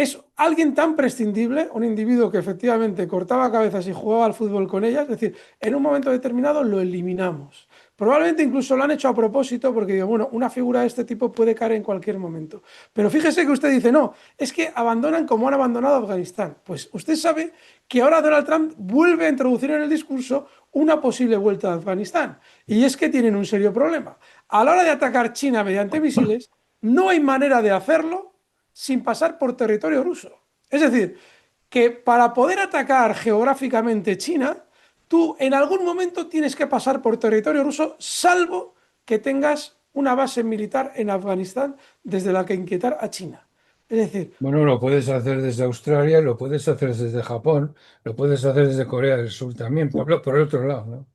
es alguien tan prescindible, un individuo que efectivamente cortaba cabezas y jugaba al fútbol con ellas, es decir, en un momento determinado lo eliminamos. Probablemente incluso lo han hecho a propósito porque digo, bueno, una figura de este tipo puede caer en cualquier momento. Pero fíjese que usted dice, no, es que abandonan como han abandonado Afganistán. Pues usted sabe que ahora Donald Trump vuelve a introducir en el discurso una posible vuelta a Afganistán. Y es que tienen un serio problema. A la hora de atacar China mediante misiles, no hay manera de hacerlo sin pasar por territorio ruso. Es decir, que para poder atacar geográficamente China, tú en algún momento tienes que pasar por territorio ruso, salvo que tengas una base militar en Afganistán desde la que inquietar a China. Es decir, Bueno, lo puedes hacer desde Australia, lo puedes hacer desde Japón, lo puedes hacer desde Corea del Sur también, por el otro lado, ¿no?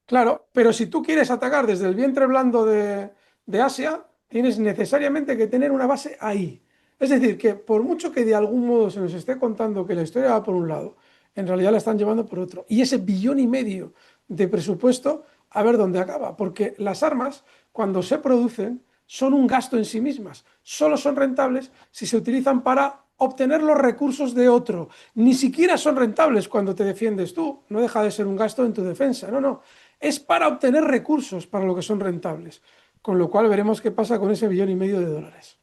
claro, pero si tú quieres atacar desde el vientre blando de Asia, tienes necesariamente que tener una base ahí. Es decir, que por mucho que de algún modo se nos esté contando que la historia va por un lado, en realidad la están llevando por otro. Y ese billón y medio de presupuesto, a ver dónde acaba. Porque las armas, cuando se producen, son un gasto en sí mismas. Solo son rentables si se utilizan para obtener los recursos de otro. Ni siquiera son rentables cuando te defiendes tú. No deja de ser un gasto en tu defensa. No, no, es para obtener recursos para lo que son rentables. Con lo cual veremos qué pasa con ese billón y medio de dólares.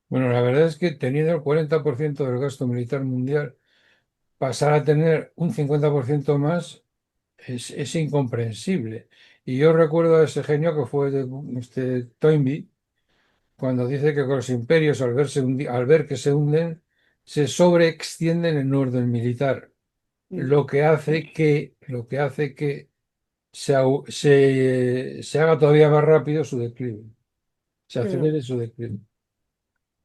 Bueno, la verdad es que teniendo el 40% del gasto militar mundial, pasar a tener un 50% más es incomprensible. Y yo recuerdo a ese genio que fue Toynbee, cuando dice que con los imperios, al ver que se hunden, se sobreextienden en orden militar, Mm, lo que hace que se haga todavía más rápido su declive, se sí, no, acelere su declive.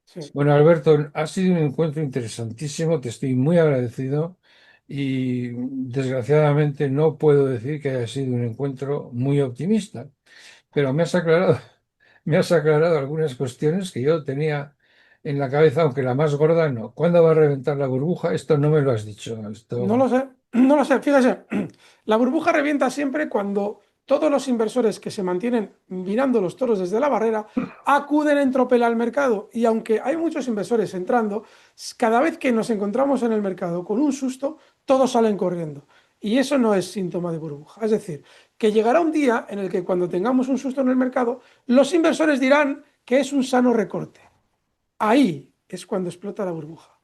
sí. Bueno, Alberto, ha sido un encuentro interesantísimo, te estoy muy agradecido y desgraciadamente no puedo decir que haya sido un encuentro muy optimista, pero me has aclarado algunas cuestiones que yo tenía en la cabeza, aunque la más gorda no. ¿Cuándo va a reventar la burbuja? Esto no me lo has dicho. No Esto, lo sé, no lo sé. Fíjese, la burbuja revienta siempre cuando todos los inversores que se mantienen mirando los toros desde la barrera acuden en tropel al mercado. Y aunque hay muchos inversores entrando, cada vez que nos encontramos en el mercado con un susto, todos salen corriendo. Y eso no es síntoma de burbuja. Es decir, que llegará un día en el que cuando tengamos un susto en el mercado, los inversores dirán que es un sano recorte. Ahí es cuando explota la burbuja.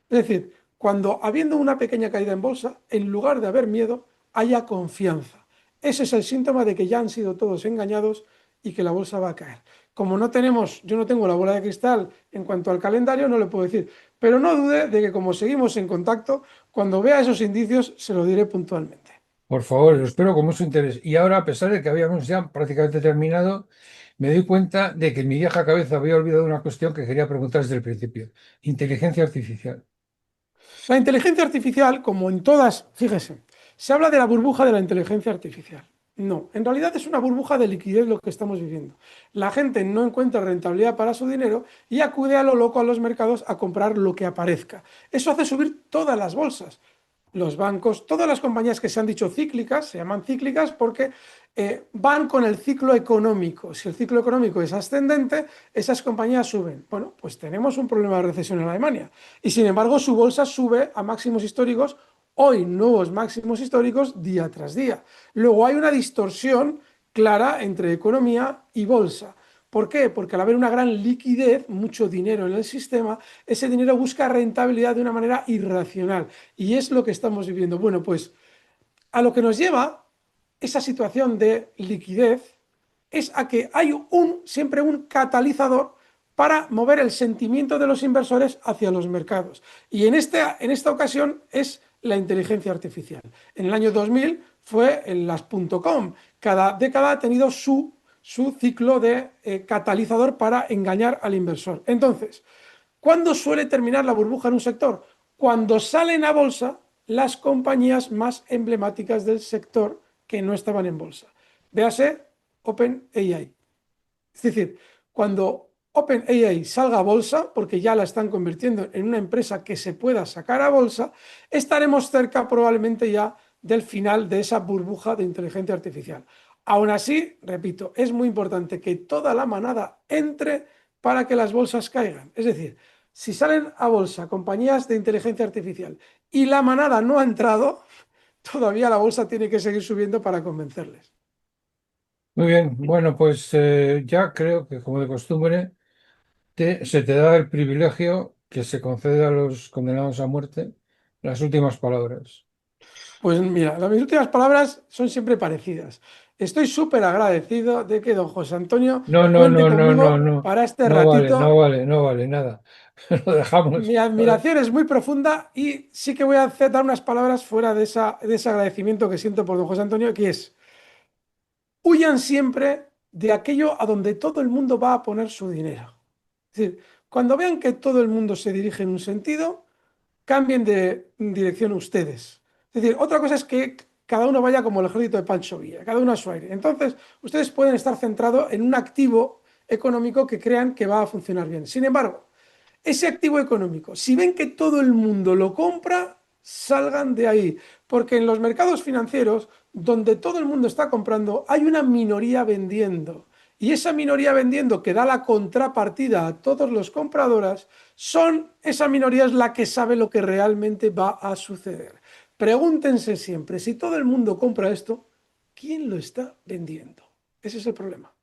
Es decir, cuando habiendo una pequeña caída en bolsa, en lugar de haber miedo, haya confianza. Ese es el síntoma de que ya han sido todos engañados y que la bolsa va a caer. Como no tenemos, yo no tengo la bola de cristal en cuanto al calendario, no le puedo decir. Pero no dude de que como seguimos en contacto, cuando vea esos indicios, se lo diré puntualmente. por favor, lo espero con mucho interés. Y ahora, a pesar de que habíamos ya prácticamente terminado, me doy cuenta de que en mi vieja cabeza había olvidado una cuestión que quería preguntar desde el principio. Inteligencia artificial. La inteligencia artificial, como en todas, fíjese, se habla de la burbuja de la inteligencia artificial. No, en realidad es una burbuja de liquidez lo que estamos viviendo. La gente no encuentra rentabilidad para su dinero y acude a lo loco a los mercados a comprar lo que aparezca. Eso hace subir todas las bolsas. Los bancos, todas las compañías que se han dicho cíclicas, se llaman cíclicas porque van con el ciclo económico. Si el ciclo económico es ascendente, esas compañías suben. Bueno, pues tenemos un problema de recesión en Alemania. Y sin embargo, su bolsa sube a máximos históricos, hoy nuevos máximos históricos día tras día. Luego hay una distorsión clara entre economía y bolsa. ¿Por qué? Porque al haber una gran liquidez, mucho dinero en el sistema, ese dinero busca rentabilidad de una manera irracional. Y es lo que estamos viviendo. Bueno, pues a lo que nos lleva esa situación de liquidez es a que hay siempre un catalizador para mover el sentimiento de los inversores hacia los mercados. Y en esta ocasión es la inteligencia artificial. En el año 2000 fue en las .com. Cada década ha tenido su ciclo de catalizador para engañar al inversor. Entonces, ¿cuándo suele terminar la burbuja en un sector? Cuando salen a bolsa las compañías más emblemáticas del sector que no estaban en bolsa. Véase OpenAI. Es decir, cuando OpenAI salga a bolsa, porque ya la están convirtiendo en una empresa que se pueda sacar a bolsa, estaremos cerca probablemente ya del final de esa burbuja de inteligencia artificial. Aún así, repito, es muy importante que toda la manada entre para que las bolsas caigan. Es decir, si salen a bolsa compañías de inteligencia artificial y la manada no ha entrado, todavía la bolsa tiene que seguir subiendo para convencerles. Muy bien, bueno, pues ya creo que como de costumbre se te da el privilegio que se concede a los condenados a muerte las últimas palabras. Pues mira, mis últimas palabras son siempre parecidas. Estoy súper agradecido de que don José Antonio No, no, cuente no, no, no, conmigo no, para este no vale, no ratito. vale, no vale nada. Lo dejamos. Mi admiración es muy profunda y sí que voy a dar unas palabras fuera de ese agradecimiento que siento por don José Antonio, que es, huyan siempre de aquello a donde todo el mundo va a poner su dinero. Es decir, cuando vean que todo el mundo se dirige en un sentido, cambien de dirección ustedes. Es decir, otra cosa es que cada uno vaya como el ejército de Pancho Villa, cada uno a su aire. Entonces, ustedes pueden estar centrados en un activo económico que crean que va a funcionar bien. Sin embargo, ese activo económico, si ven que todo el mundo lo compra, salgan de ahí, porque en los mercados financieros, donde todo el mundo está comprando, hay una minoría vendiendo. Y esa minoría vendiendo que da la contrapartida a todos los compradores, esa minoría es la que sabe lo que realmente va a suceder. Pregúntense siempre, si todo el mundo compra esto, ¿quién lo está vendiendo? Ese es el problema.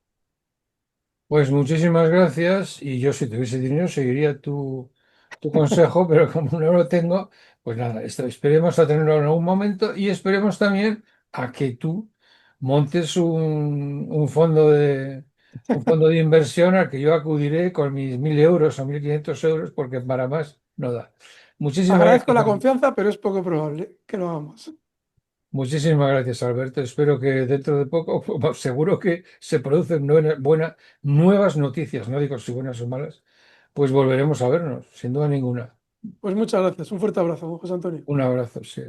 Pues muchísimas gracias y yo si tuviese dinero seguiría tu consejo, pero como no lo tengo, pues nada, esperemos a tenerlo en algún momento y esperemos también a que tú montes un fondo de inversión al que yo acudiré con mis 1.000 euros o 1.500 euros porque para más no da. Muchísimas Agradezco gracias. la confianza, pero es poco probable que lo hagamos. Muchísimas gracias, Alberto. Espero que dentro de poco, seguro que se producen nuevas noticias, no digo si buenas o malas, pues volveremos a vernos, sin duda ninguna. Pues muchas gracias. Un fuerte abrazo, José Antonio. Un abrazo, sí.